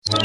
Higher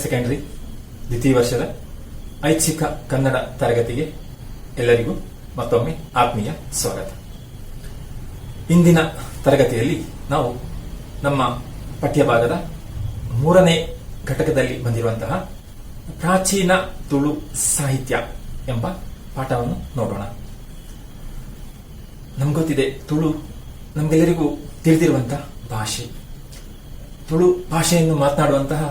secondary ದ್ವಿತೀಯ ವರ್ಷದ ಐಚ್ಛಿಕ ಕನ್ನಡ ತರಗತಿಗೆ ಎಲ್ಲರಿಗೂ ಮತ್ತೊಮ್ಮೆ ಆತ್ಮೀಯ ಸ್ವಾಗತ. ಇಂದಿನ ತರಗತಿಯಲ್ಲಿ ನಾವು ನಮ್ಮ ಪಠ್ಯಭಾಗದ 3ನೇ ಘಟಕದಲ್ಲಿ ಬಂದಿರುವಂತಹ ಪ್ರಾಚೀನ ತುಳು ಸಾಹಿತ್ಯ ಎಂಬ ಪಾಠವನ್ನು ನೋಡೋಣ. ನಮ್ಗೊತ್ತಿದೆ, ತುಳು ನಮಗೆಲ್ಲರಿಗೂ ತಿಳಿದಿರುವಂತಹ ಭಾಷೆ. ತುಳು ಭಾಷೆಯನ್ನು ಮಾತನಾಡುವಂತಹ,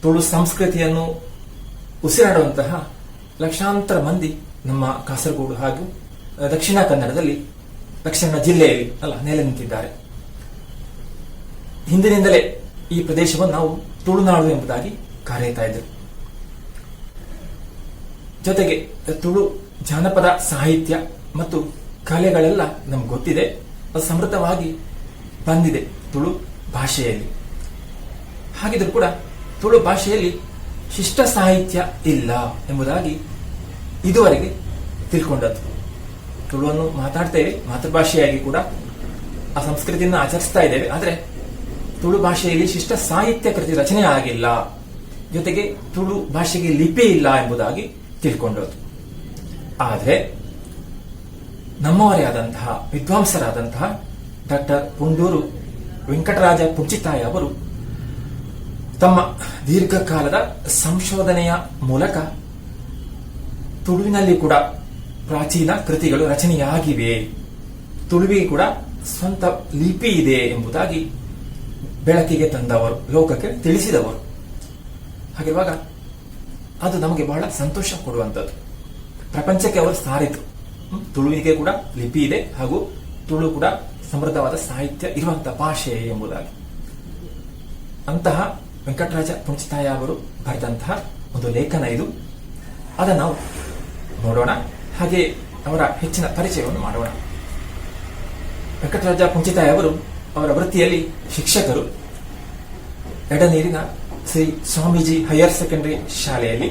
ತುಳು ಸಂಸ್ಕೃತಿಯನ್ನು ಉಸಿರಾಡುವಂತಹ ಲಕ್ಷಾಂತರ ಮಂದಿ ನಮ್ಮ ಕಾಸರಗೋಡು ಹಾಗೂ ದಕ್ಷಿಣ ಕನ್ನಡದಲ್ಲಿ, ದಕ್ಷಿಣ ಜಿಲ್ಲೆಯಲ್ಲಿ ನೆಲೆ ನಿಂತಿದ್ದಾರೆ. ಹಿಂದಿನಿಂದಲೇ ಈ ಪ್ರದೇಶವನ್ನು ನಾವು ತುಳುನಾಡು ಎಂಬುದಾಗಿ ಕರೆಯುತ್ತಾ ಇದ್ದರು. ಜೊತೆಗೆ ತುಳು ಜಾನಪದ ಸಾಹಿತ್ಯ ಮತ್ತು ಕಲೆಗಳೆಲ್ಲ ನಮ್ಗೆ ಗೊತ್ತಿದೆ, ಅದು ಸಮೃದ್ಧವಾಗಿ ಬಂದಿದೆ ತುಳು ಭಾಷೆಯಲ್ಲಿ. ಹಾಗಿದ್ರೂ ಕೂಡ ತುಳು ಭಾಷೆಯಲ್ಲಿ ಶಿಷ್ಟ ಸಾಹಿತ್ಯ ಇಲ್ಲ ಎಂಬುದಾಗಿ ಇದುವರೆಗೆ ತಿಳ್ಕೊಂಡದ್ದು. ತುಳುವನ್ನು ಮಾತಾಡ್ತೇವೆ, ಮಾತೃಭಾಷೆಯಾಗಿ ಕೂಡ ಆ ಸಂಸ್ಕೃತಿಯನ್ನು ಆಚರಿಸ್ತಾ ಇದ್ದೇವೆ. ಆದರೆ ತುಳು ಭಾಷೆಯಲ್ಲಿ ಶಿಷ್ಟ ಸಾಹಿತ್ಯ ಕೃತಿ ರಚನೆ ಆಗಿಲ್ಲ, ಜೊತೆಗೆ ತುಳು ಭಾಷೆಗೆ ಲಿಪಿ ಇಲ್ಲ ಎಂಬುದಾಗಿ ತಿಳ್ಕೊಂಡದ್ದು. ಆದರೆ ನಮ್ಮವರೇ ಆದಂತಹ ವಿದ್ವಾಂಸರಾದಂತಹ ಡಾಕ್ಟರ್ ಪುಂಡೂರು ವೆಂಕಟರಾಜ ಪುಂಚಿತಾಯ ಅವರು ತಮ್ಮ ದೀರ್ಘಕಾಲದ ಸಂಶೋಧನೆಯ ಮೂಲಕ ತುಳುವಿನಲ್ಲಿ ಕೂಡ ಪ್ರಾಚೀನ ಕೃತಿಗಳು ರಚನೆಯಾಗಿವೆ, ತುಳುವಿಗೆ ಕೂಡ ಸ್ವಂತ ಲಿಪಿ ಇದೆ ಎಂಬುದಾಗಿ ಬೆಳಕಿಗೆ ತಂದವರು, ಲೋಕಕ್ಕೆ ತಿಳಿಸಿದವರು. ಹಾಗಿರುವಾಗ ಅದು ನಮಗೆ ಬಹಳ ಸಂತೋಷ ಕೊಡುವಂಥದ್ದು. ಪ್ರಪಂಚಕ್ಕೆ ಅವರು ಸಾರಿತು, ತುಳುವಿಗೆ ಕೂಡ ಲಿಪಿ ಇದೆ ಹಾಗೂ ತುಳು ಕೂಡ ಸಮೃದ್ಧವಾದ ಸಾಹಿತ್ಯ ಇರುವಂತಹ ಭಾಷೆ ಎಂಬುದಾಗಿ. ಅಂತಹ ವೆಂಕಟರಾಜ ಪುಂಚಿತಾಯ ಅವರು ಬರೆದಂತಹ ಒಂದು ಲೇಖನ ಇದು. ಅದನ್ನು ನಾವು ನೋಡೋಣ, ಹಾಗೆ ಅವರ ಹೆಚ್ಚಿನ ಪರಿಚಯವನ್ನು ಮಾಡೋಣ. ವೆಂಕಟರಾಜ ಪುಂಚಿತಾಯ ಅವರು ಅವರ ವೃತ್ತಿಯಲ್ಲಿ ಶಿಕ್ಷಕರು. ಎಡನೀರಿನ ಶ್ರೀ ಸ್ವಾಮೀಜಿ ಹೈಯರ್ ಸೆಕೆಂಡರಿ ಶಾಲೆಯಲ್ಲಿ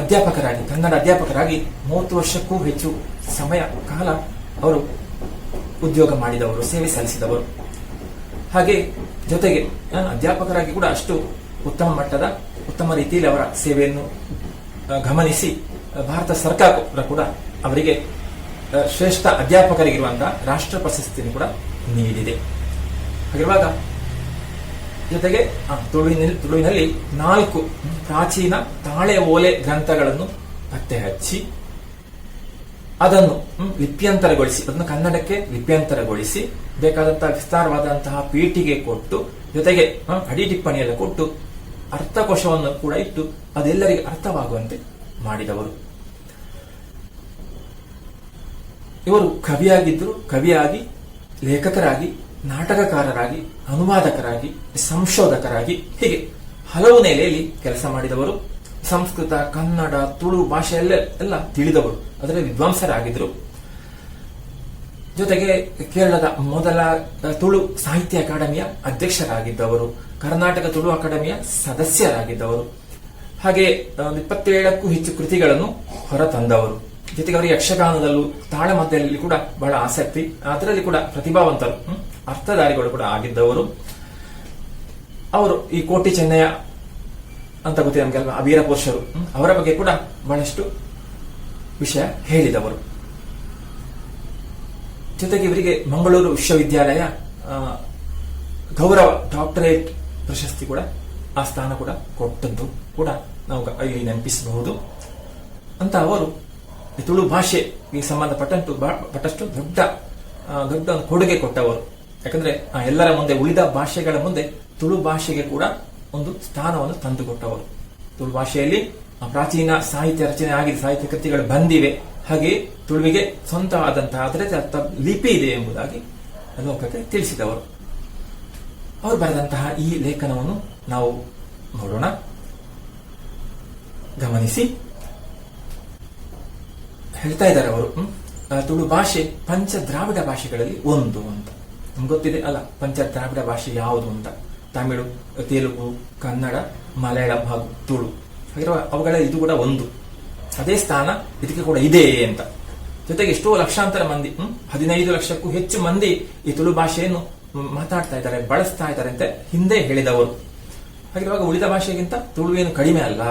ಅಧ್ಯಾಪಕರಾಗಿ, ಕನ್ನಡ ಅಧ್ಯಾಪಕರಾಗಿ 30 ವರ್ಷಕ್ಕೂ ಹೆಚ್ಚು ಸಮಯ ಕಾಲ ಅವರು ಉದ್ಯೋಗ ಮಾಡಿದವರು, ಸೇವೆ ಸಲ್ಲಿಸಿದವರು. ಹಾಗೆ ಜೊತೆಗೆ ಅಧ್ಯಾಪಕರಾಗಿ ಕೂಡ ಅಷ್ಟು ಉತ್ತಮ ರೀತಿಯಲ್ಲಿ ಅವರ ಸೇವೆಯನ್ನು ಗಮನಿಸಿ ಭಾರತ ಸರ್ಕಾರ ಕೂಡ ಅವರಿಗೆ ಶ್ರೇಷ್ಠ ಅಧ್ಯಾಪಕರಿಗಿರುವಂತಹ ರಾಷ್ಟ್ರ ಪ್ರಶಸ್ತಿಯನ್ನು ಕೂಡ ನೀಡಿದೆ. ಹಾಗಿರುವಾಗ ಜೊತೆಗೆ ತುಳುವಿನಲ್ಲಿ 4 ಪ್ರಾಚೀನ ತಾಳೆ ಓಲೆ ಗ್ರಂಥಗಳನ್ನು ಪತ್ತೆ ಹಚ್ಚಿ ಅದನ್ನು ಲಿಪ್ಯಂತರಗೊಳಿಸಿ, ಅದನ್ನು ಕನ್ನಡಕ್ಕೆ ಲಿಪ್ಯಂತರಗೊಳಿಸಿ ಬೇಕಾದಂತಹ ವಿಸ್ತಾರವಾದಂತಹ ಪೀಠಿಗೆ ಕೊಟ್ಟು, ಜೊತೆಗೆ ಅಡಿ ಟಿಪ್ಪಣಿಯೆಲ್ಲ ಕೊಟ್ಟು ಅರ್ಥಕೋಶವನ್ನು ಕೂಡ ಇಟ್ಟು ಅದೆಲ್ಲರಿಗೆ ಅರ್ಥವಾಗುವಂತೆ ಮಾಡಿದವರು. ಇವರು ಕವಿಯಾಗಿದ್ದರು. ಕವಿಯಾಗಿ, ಲೇಖಕರಾಗಿ, ನಾಟಕಕಾರರಾಗಿ, ಅನುವಾದಕರಾಗಿ, ಸಂಶೋಧಕರಾಗಿ, ಹೀಗೆ ಹಲವು ನೆಲೆಯಲ್ಲಿ ಕೆಲಸ ಮಾಡಿದವರು. ಸಂಸ್ಕೃತ, ಕನ್ನಡ, ತುಳು ಭಾಷೆಯಲ್ಲ ತಿಳಿದವರು, ಅದರ ವಿದ್ವಾಂಸರಾಗಿದ್ದರು. ಜೊತೆಗೆ ಕೇರಳದ ಮೊದಲ ತುಳು ಸಾಹಿತ್ಯ ಅಕಾಡೆಮಿಯ ಅಧ್ಯಕ್ಷರಾಗಿದ್ದವರು, ಕರ್ನಾಟಕ ತುಳು ಅಕಾಡೆಮಿಯ ಸದಸ್ಯರಾಗಿದ್ದವರು. ಹಾಗೆ 27ಕ್ಕೂ ಹೆಚ್ಚು ಕೃತಿಗಳನ್ನು ಹೊರತಂದವರು. ಜೊತೆಗೆ ಅವರು ಯಕ್ಷಗಾನದಲ್ಲೂ ತಾಳಮದ್ದಲೆಯಲ್ಲಿ ಕೂಡ ಬಹಳ ಆಸಕ್ತಿ, ಅದರಲ್ಲಿ ಕೂಡ ಪ್ರತಿಭಾವಂತರು, ಅರ್ಥಧಾರಿಗಳು ಕೂಡ ಆಗಿದ್ದವರು. ಅವರು ಈ ಕೋಟಿ ಚೆನ್ನಯ್ಯ ಅಂತ ಗೊತ್ತಿದೆ ನಮಗೆಲ್ಲ, ವೀರ ಪುರುಷರು, ಅವರ ಬಗ್ಗೆ ಕೂಡ ಬಹಳಷ್ಟು ವಿಷಯ ಹೇಳಿದವರು. ಜೊತೆಗೆ ಇವರಿಗೆ ಮಂಗಳೂರು ವಿಶ್ವವಿದ್ಯಾಲಯ ಗೌರವ ಡಾಕ್ಟರೇಟ್ ಪ್ರಶಸ್ತಿ ಕೂಡ ಆ ಸ್ಥಾನ ಕೂಡ ಕೊಟ್ಟದ್ದು ಕೂಡ ನಾವು ಇಲ್ಲಿ ನೆನಪಿಸಬಹುದು ಅಂತ ಅವರು ತುಳು ಭಾಷೆಗೆ ಸಂಬಂಧಪಟ್ಟಷ್ಟು ದೊಡ್ಡ ಒಂದು ಕೊಡುಗೆ ಕೊಟ್ಟವರು. ಯಾಕಂದ್ರೆ ಎಲ್ಲರ ಮುಂದೆ, ಉಳಿದ ಭಾಷೆಗಳ ಮುಂದೆ ತುಳು ಭಾಷೆಗೆ ಕೂಡ ಒಂದು ಸ್ಥಾನವನ್ನು ತಂದುಕೊಟ್ಟವರು. ತುಳು ಭಾಷೆಯಲ್ಲಿ ಪ್ರಾಚೀನ ಸಾಹಿತ್ಯ ರಚನೆ ಆಗಿದೆ, ಸಾಹಿತ್ಯ ಕೃತಿಗಳು ಬಂದಿವೆ. ಹಾಗೆ ತುಳುವಿಗೆ ಸ್ವಂತವಾದಂತಹ ಅದರ ಲಿಪಿ ಇದೆ ಎಂಬುದಾಗಿ ಲೋಕಕ್ಕೆ ತಿಳಿಸಿದವರು. ಅವರು ಬರೆದಂತಹ ಈ ಲೇಖನವನ್ನು ನಾವು ನೋಡೋಣ, ಗಮನಿಸಿ. ಹೇಳ್ತಾ ಇದ್ದಾರೆ ಅವರು, ತುಳು ಭಾಷೆ ಪಂಚ ದ್ರಾವಿಡ ಭಾಷೆಗಳಲ್ಲಿ ಒಂದು ಅಂತ. ನಮ್ಗೆ ಗೊತ್ತಿದೆ ಅಲ್ಲ ಪಂಚ ದ್ರಾವಿಡ ಭಾಷೆ ಯಾವುದು ಅಂತ. ತಮಿಳು, ತೆಲುಗು, ಕನ್ನಡ, ಮಲಯಾಳಂ ಹಾಗೂ ತುಳು. ಹಾಗಿರುವ ಅವುಗಳ ಇದು ಕೂಡ ಒಂದು. ಅದೇ ಸ್ಥಾನ ಇದಕ್ಕೆ ಕೂಡ ಇದೆ ಅಂತ. ಜೊತೆಗೆ ಎಷ್ಟೋ ಲಕ್ಷಾಂತರ ಮಂದಿ, 15 ಲಕ್ಷಕ್ಕೂ ಹೆಚ್ಚು ಮಂದಿ ಈ ತುಳು ಭಾಷೆಯನ್ನು ಮಾತಾಡ್ತಾ ಇದ್ದಾರೆ, ಬಳಸ್ತಾ ಇದ್ದಾರೆ ಅಂತ ಹಿಂದೆ ಹೇಳಿದವರು. ಹಾಗಿರುವಾಗ ಉಳಿದ ಭಾಷೆಗಿಂತ ತುಳುವೇನು ಕಡಿಮೆ ಅಲ್ಲ.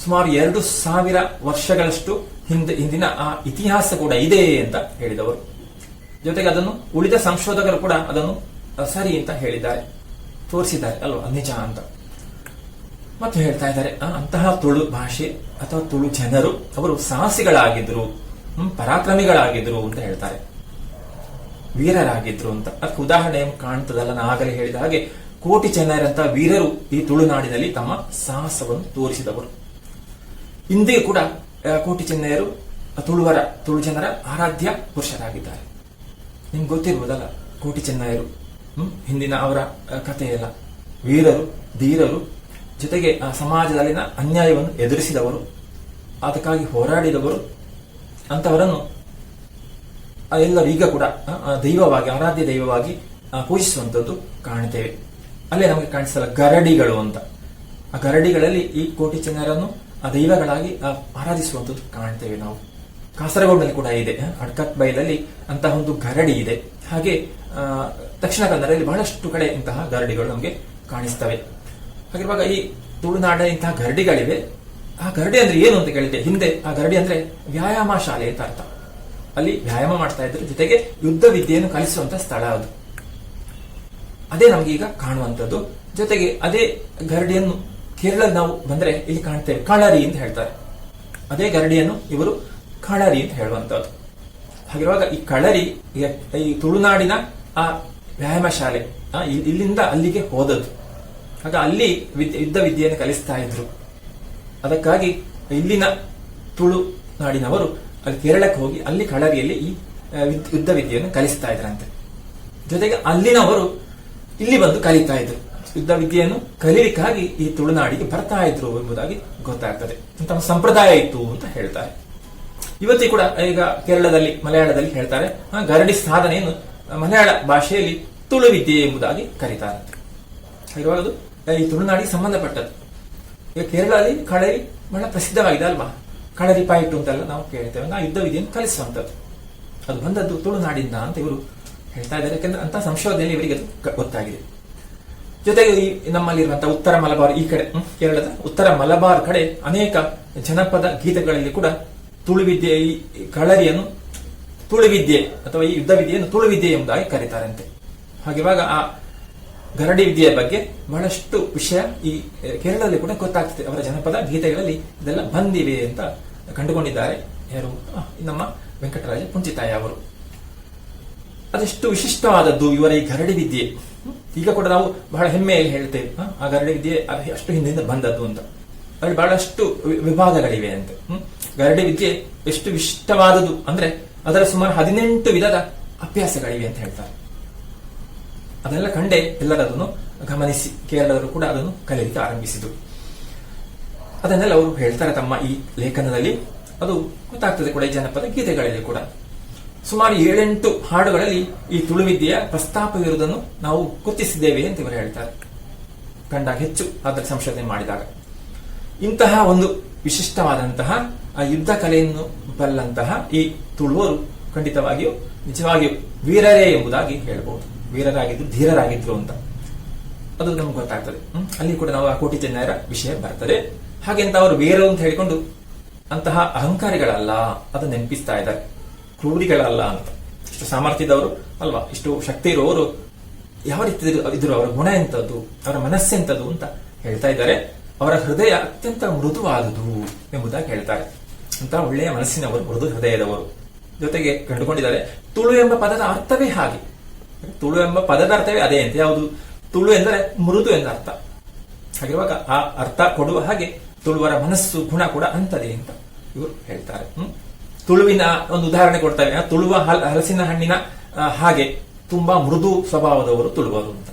ಸುಮಾರು 2000 ವರ್ಷಗಳಷ್ಟು ಹಿಂದಿನ ಆ ಇತಿಹಾಸ ಕೂಡ ಇದೆ ಅಂತ ಹೇಳಿದವರು. ಜೊತೆಗೆ ಅದನ್ನು ಉಳಿದ ಸಂಶೋಧಕರು ಕೂಡ ಅದನ್ನು ಸರಿ ಅಂತ ಹೇಳಿದ್ದಾರೆ, ತೋರಿಸಿದ್ದಾರೆ ಅಲ್ವಾ, ನಿಜ ಅಂತ. ಮತ್ತು ಹೇಳ್ತಾ ಇದ್ದಾರೆ, ಅಂತಹ ತುಳು ಭಾಷೆ ಅಥವಾ ತುಳು ಜನರು ಅವರು ಸಾಹಸಿಗಳಾಗಿದ್ರು, ಪರಾಕ್ರಮಿಗಳಾಗಿದ್ರು ಅಂತ ಹೇಳ್ತಾರೆ, ವೀರರಾಗಿದ್ರು ಅಂತ. ಅದಕ್ಕೆ ಉದಾಹರಣೆ ಕಾಣ್ತದಲ್ಲ, ನಾನು ಆಗಲೇ ಹೇಳಿದ ಹಾಗೆ ಕೋಟಿ ಚೆನ್ನೈರಂತ ವೀರರು ಈ ತುಳುನಾಡಿನಲ್ಲಿ ತಮ್ಮ ಸಾಹಸವನ್ನು ತೋರಿಸಿದವರು. ಇಂದಿಗೂ ಕೂಡ ಕೋಟಿ ಚೆನ್ನೈಯರು ತುಳು ಜನರ ಆರಾಧ್ಯ ಪುರುಷರಾಗಿದ್ದಾರೆ. ನಿಮ್ಗೆ ಗೊತ್ತಿರ್ಬೋದಲ್ಲ ಕೋಟಿ ಚೆನ್ನೈಯರು, ಹಿಂದಿನ ಅವರ ಕಥೆಯೆಲ್ಲ. ವೀರರು, ಧೀರರು, ಜೊತೆಗೆ ಸಮಾಜದಲ್ಲಿನ ಅನ್ಯಾಯವನ್ನು ಎದುರಿಸಿದವರು, ಅದಕ್ಕಾಗಿ ಹೋರಾಡಿದವರು. ಅಂತವರನ್ನು ಎಲ್ಲರೂ ಈಗ ಕೂಡ ದೈವವಾಗಿ, ಆರಾಧ್ಯ ದೈವವಾಗಿ ಪೂಜಿಸುವಂತದ್ದು ಕಾಣುತ್ತೇವೆ. ಅಲ್ಲೇ ನಮಗೆ ಕಾಣಿಸಲ್ಲ ಗರಡಿಗಳು ಅಂತ. ಆ ಗರಡಿಗಳಲ್ಲಿ ಈ ಕೋಟಿ ಚೆನ್ನೈರನ್ನು ದೈವಗಳಾಗಿ ಆರಾಧಿಸುವಂತದ್ದು ಕಾಣ್ತೇವೆ ನಾವು. ಕಾಸರಗೋಡಿನಲ್ಲಿ ಕೂಡ ಇದೆ, ಅಡ್ಕತ್ ಬೈಲಲ್ಲಿ ಅಂತಹ ಒಂದು ಗರಡಿ ಇದೆ. ಹಾಗೆ ದಕ್ಷಿಣ ಕನ್ನಡದಲ್ಲಿ ಬಹಳಷ್ಟು ಕಡೆ ಇಂತಹ ಗರಡಿಗಳು ನಮಗೆ ಕಾಣಿಸ್ತವೆ. ಹಾಗಿರುವಾಗ ಈ ತುಳುನಾಡ ಇಂತಹ ಗರಡಿಗಳಿವೆ. ಆ ಗರಡಿ ಅಂದ್ರೆ ಏನು ಅಂತ ಕೇಳಿದೆ ಹಿಂದೆ. ಆ ಗರಡಿ ಅಂದ್ರೆ ವ್ಯಾಯಾಮ ಶಾಲೆ ಅಂತ ಅರ್ಥ. ಅಲ್ಲಿ ವ್ಯಾಯಾಮ ಮಾಡ್ತಾ ಇದ್ರು, ಜೊತೆಗೆ ಯುದ್ಧ ವಿದ್ಯೆಯನ್ನು ಕಲಿಸುವಂತ ಸ್ಥಳ ಅದು. ಅದೇ ನಮ್ಗೆ ಈಗ ಕಾಣುವಂಥದ್ದು. ಜೊತೆಗೆ ಅದೇ ಗರಡಿಯನ್ನು ಕೇರಳದಲ್ಲಿ ನಾವು ಬಂದ್ರೆ ಇಲ್ಲಿ ಕಾಣ್ತೇವೆ, ಕಳರಿ ಅಂತ ಹೇಳ್ತಾರೆ. ಅದೇ ಗರಡಿಯನ್ನು ಇವರು ಕಳರಿ ಅಂತ ಹೇಳುವಂತದ್ದು. ಹಾಗಿರುವಾಗ ಈ ಕಳರಿ ಈ ತುಳುನಾಡಿನ ಆ ವ್ಯಾಯಾಮ ಶಾಲೆ ಇಲ್ಲಿಂದ ಅಲ್ಲಿಗೆ ಹೋದದ್ದು. ಆಗ ಅಲ್ಲಿ ಯುದ್ಧ ವಿದ್ಯೆಯನ್ನು ಕಲಿಸ್ತಾ ಇದ್ರು. ಅದಕ್ಕಾಗಿ ಇಲ್ಲಿನ ತುಳು ನಾಡಿನವರು ಅಲ್ಲಿ ಕೇರಳಕ್ಕೆ ಹೋಗಿ ಅಲ್ಲಿ ಕಳರಿಯಲ್ಲಿ ಈ ಯುದ್ಧ ವಿದ್ಯೆಯನ್ನು ಕಲಿಸ್ತಾ ಇದ್ರಂತೆ. ಜೊತೆಗೆ ಅಲ್ಲಿನವರು ಇಲ್ಲಿ ಬಂದು ಕಲಿತಾ ಇದ್ರು. ಯುದ್ಧ ವಿದ್ಯೆಯನ್ನು ಕಲಿಲಿಕ್ಕಾಗಿ ಈ ತುಳುನಾಡಿಗೆ ಬರ್ತಾ ಇದ್ರು ಎಂಬುದಾಗಿ ಗೊತ್ತಾಗ್ತದೆ. ಅಂತ ಸಂಪ್ರದಾಯ ಇತ್ತು ಅಂತ ಹೇಳ್ತಾರೆ. ಇವತ್ತಿ ಕೂಡ ಈಗ ಕೇರಳದಲ್ಲಿ, ಮಲಯಾಳದಲ್ಲಿ ಹೇಳ್ತಾರೆ, ಗರಡಿ ಸಾಧನೆಯನ್ನು ಮಲಯಾಳ ಭಾಷೆಯಲ್ಲಿ ತುಳು ವಿದ್ಯೆ ಎಂಬುದಾಗಿ ಕರೀತಾರೆ. ಇರುವಾಗ ಅದು ಈ ತುಳುನಾಡಿಗೆ ಸಂಬಂಧಪಟ್ಟದ್ದು. ಈಗ ಕೇರಳದಲ್ಲಿ ಕಳರಿ ಬಹಳ ಪ್ರಸಿದ್ಧವಾಗಿದೆ ಅಲ್ವಾ, ಕಳರಿ ಪಾಯಿಟ್ಟು ಅಂತೆಲ್ಲ ನಾವು ಕೇಳ್ತೇವೆ. ನಾ ಯುದ್ಧ ವಿದ್ಯೆಯನ್ನು ಕಲಿಸುವಂಥದ್ದು ಅದು ಬಂದದ್ದು ತುಳುನಾಡಿಂದ ಅಂತ ಇವರು ಹೇಳ್ತಾ ಇದ್ದಾರೆ. ಯಾಕಂದ್ರೆ ಅಂತ ಸಂಶೋಧನೆಯಲ್ಲಿ ಇವರಿಗೆ ಅದು ಗೊತ್ತಾಗಿದೆ. ಜೊತೆಗೆ ಈ ನಮ್ಮಲ್ಲಿರುವಂತಹ ಉತ್ತರ ಮಲಬಾರ್, ಈ ಕಡೆ ಕೇರಳದ ಉತ್ತರ ಮಲಬಾರ್ ಕಡೆ ಅನೇಕ ಜನಪದ ಗೀತೆಗಳಲ್ಲಿ ಕೂಡ ತುಳು ವಿದ್ಯೆ, ಈ ಕಳರಿಯನ್ನು ತುಳು ವಿದ್ಯೆ ಅಥವಾ ಈ ಯುದ್ಧ ವಿದ್ಯೆಯನ್ನು ತುಳು ವಿದ್ಯೆ ಎಂಬುದಾಗಿ ಕರೀತಾರಂತೆ. ಹಾಗಿರುವಾಗ ಆ ಗರಡಿ ವಿದ್ಯೆಯ ಬಗ್ಗೆ ಬಹಳಷ್ಟು ವಿಷಯ ಈ ಕೇರಳದಲ್ಲಿ ಕೂಡ ಗೊತ್ತಾಗ್ತದೆ. ಅವರ ಜನಪದ ಗೀತೆಗಳಲ್ಲಿ ಇದೆಲ್ಲ ಬಂದಿವೆ ಅಂತ ಕಂಡುಕೊಂಡಿದ್ದಾರೆ ಯಾರು, ನಮ್ಮ ವೆಂಕಟರಾಜ ಪುಂಚಿತಾಯ ಅವರು. ಅದೆಷ್ಟು ವಿಶಿಷ್ಟವಾದದ್ದು ಇವರ ಈ ಗರಡಿ ವಿದ್ಯೆ. ಈಗ ಕೂಡ ನಾವು ಬಹಳ ಹೆಮ್ಮೆಯಲ್ಲಿ ಹೇಳ್ತೇವೆ, ಆ ಗರಡಿ ವಿದ್ಯೆ ಅಷ್ಟು ಹಿಂದಿಂದ ಬಂದದ್ದು ಅಂತ. ಅಲ್ಲಿ ಬಹಳಷ್ಟು ವಿಭಾಗಗಳಿವೆ ಅಂತ. ಗರಡಿ ವಿದ್ಯೆ ಎಷ್ಟು ವಿಶಿಷ್ಟವಾದದ್ದು ಅಂದ್ರೆ ಅದರ ಸುಮಾರು 18 ವಿಧದ ಅಭ್ಯಾಸಗಳಿವೆ ಅಂತ ಹೇಳ್ತಾರೆ. ಅದೆಲ್ಲ ಕಂಡೆ ಎಲ್ಲರದನ್ನು ಗಮನಿಸಿ ಕೇರಳರು ಕೂಡ ಅದನ್ನು ಕಲಿಯಲಿಕ್ಕೆ ಆರಂಭಿಸಿದರು. ಅದನ್ನೆಲ್ಲ ಅವರು ಹೇಳ್ತಾರೆ ತಮ್ಮ ಈ ಲೇಖನದಲ್ಲಿ. ಅದು ಗೊತ್ತಾಗ್ತದೆ ಕೂಡ ಈ ಜನಪದ ಗೀತೆಗಳಲ್ಲಿ ಕೂಡ. ಸುಮಾರು 7-8 ಹಾಡುಗಳಲ್ಲಿ ಈ ತುಳು ವಿದ್ಯೆಯ ಪ್ರಸ್ತಾಪವಿರುವುದನ್ನು ನಾವು ಗುರುತಿಸಿದ್ದೇವೆ ಅಂತ ಇವರು ಹೇಳ್ತಾರೆ, ಕಂಡಾಗ ಹೆಚ್ಚು ಅದರ ಸಂಶೋಧನೆ ಮಾಡಿದಾಗ. ಇಂತಹ ಒಂದು ವಿಶಿಷ್ಟವಾದಂತಹ ಯುದ್ಧ ಕಲೆಯನ್ನು ಬಲ್ಲಂತಹ ಈ ತುಳುವರು ಖಂಡಿತವಾಗಿಯೂ ನಿಜವಾಗಿಯೂ ವೀರರೇ ಎಂಬುದಾಗಿ ಹೇಳಬಹುದು. ವೀರರಾಗಿದ್ರು, ಧೀರರಾಗಿದ್ರು ಅಂತ ಅದು ನಮ್ಗೆ ಗೊತ್ತಾಗ್ತದೆ. ಅಲ್ಲಿ ಕೂಡ ನಾವು ಆ ಕೋಟಿ ಚೆನ್ನೈಯರ ವಿಷಯ ಬರ್ತದೆ. ಹಾಗೆಂತ ಅವರು ವೀರರು ಅಂತ ಹೇಳಿಕೊಂಡು ಅಂತಹ ಅಹಂಕಾರಿಗಳಲ್ಲ, ಅದು ನೆನಪಿಸ್ತಾ ಇದ್ದಾರೆ. ಕ್ರೂರಿಗಳಲ್ಲ ಅಂತ. ಇಷ್ಟು ಸಾಮರ್ಥ್ಯದವರು ಅಲ್ವಾ, ಇಷ್ಟು ಶಕ್ತಿ ಇರುವವರು ಯಾವ ರೀತಿ ಇದ್ರು, ಅವರ ಗುಣ ಎಂಥದ್ದು, ಅವರ ಮನಸ್ಸೆಂಥದ್ದು ಅಂತ ಹೇಳ್ತಾ ಇದ್ದಾರೆ. ಅವರ ಹೃದಯ ಅತ್ಯಂತ ಮೃದುವಾದುದು ಎಂಬುದಾಗಿ ಹೇಳ್ತಾರೆ. ಅಂತ ಒಳ್ಳೆಯ ಮನಸ್ಸಿನವರು, ಮೃದು ಹೃದಯದವರು. ಜೊತೆಗೆ ಕಂಡುಕೊಂಡಿದ್ದಾರೆ ತುಳು ಎಂಬ ಪದದ ಅರ್ಥವೇ ಹಾಗೆ. ತುಳು ಎಂಬ ಪದದ ಅರ್ಥವೇ ಅದೇ ಅಂತ. ಯಾವುದು? ತುಳು ಎಂದರೆ ಮೃದು ಎಂದ ಅರ್ಥ. ಹಾಗಿರುವಾಗ ಆ ಅರ್ಥ ಕೊಡುವ ಹಾಗೆ ತುಳುವರ ಮನಸ್ಸು ಗುಣ ಕೂಡ ಅಂತದೆ ಅಂತ ಇವರು ಹೇಳ್ತಾರೆ. ತುಳುವಿನ ಒಂದು ಉದಾಹರಣೆ ಕೊಡ್ತಾರೆ. ತುಳುವ ಹಲಸಿನ ಹಣ್ಣಿನ ಹಾಗೆ ತುಂಬಾ ಮೃದು ಸ್ವಭಾವದವರು ತುಳುವರು ಅಂತ.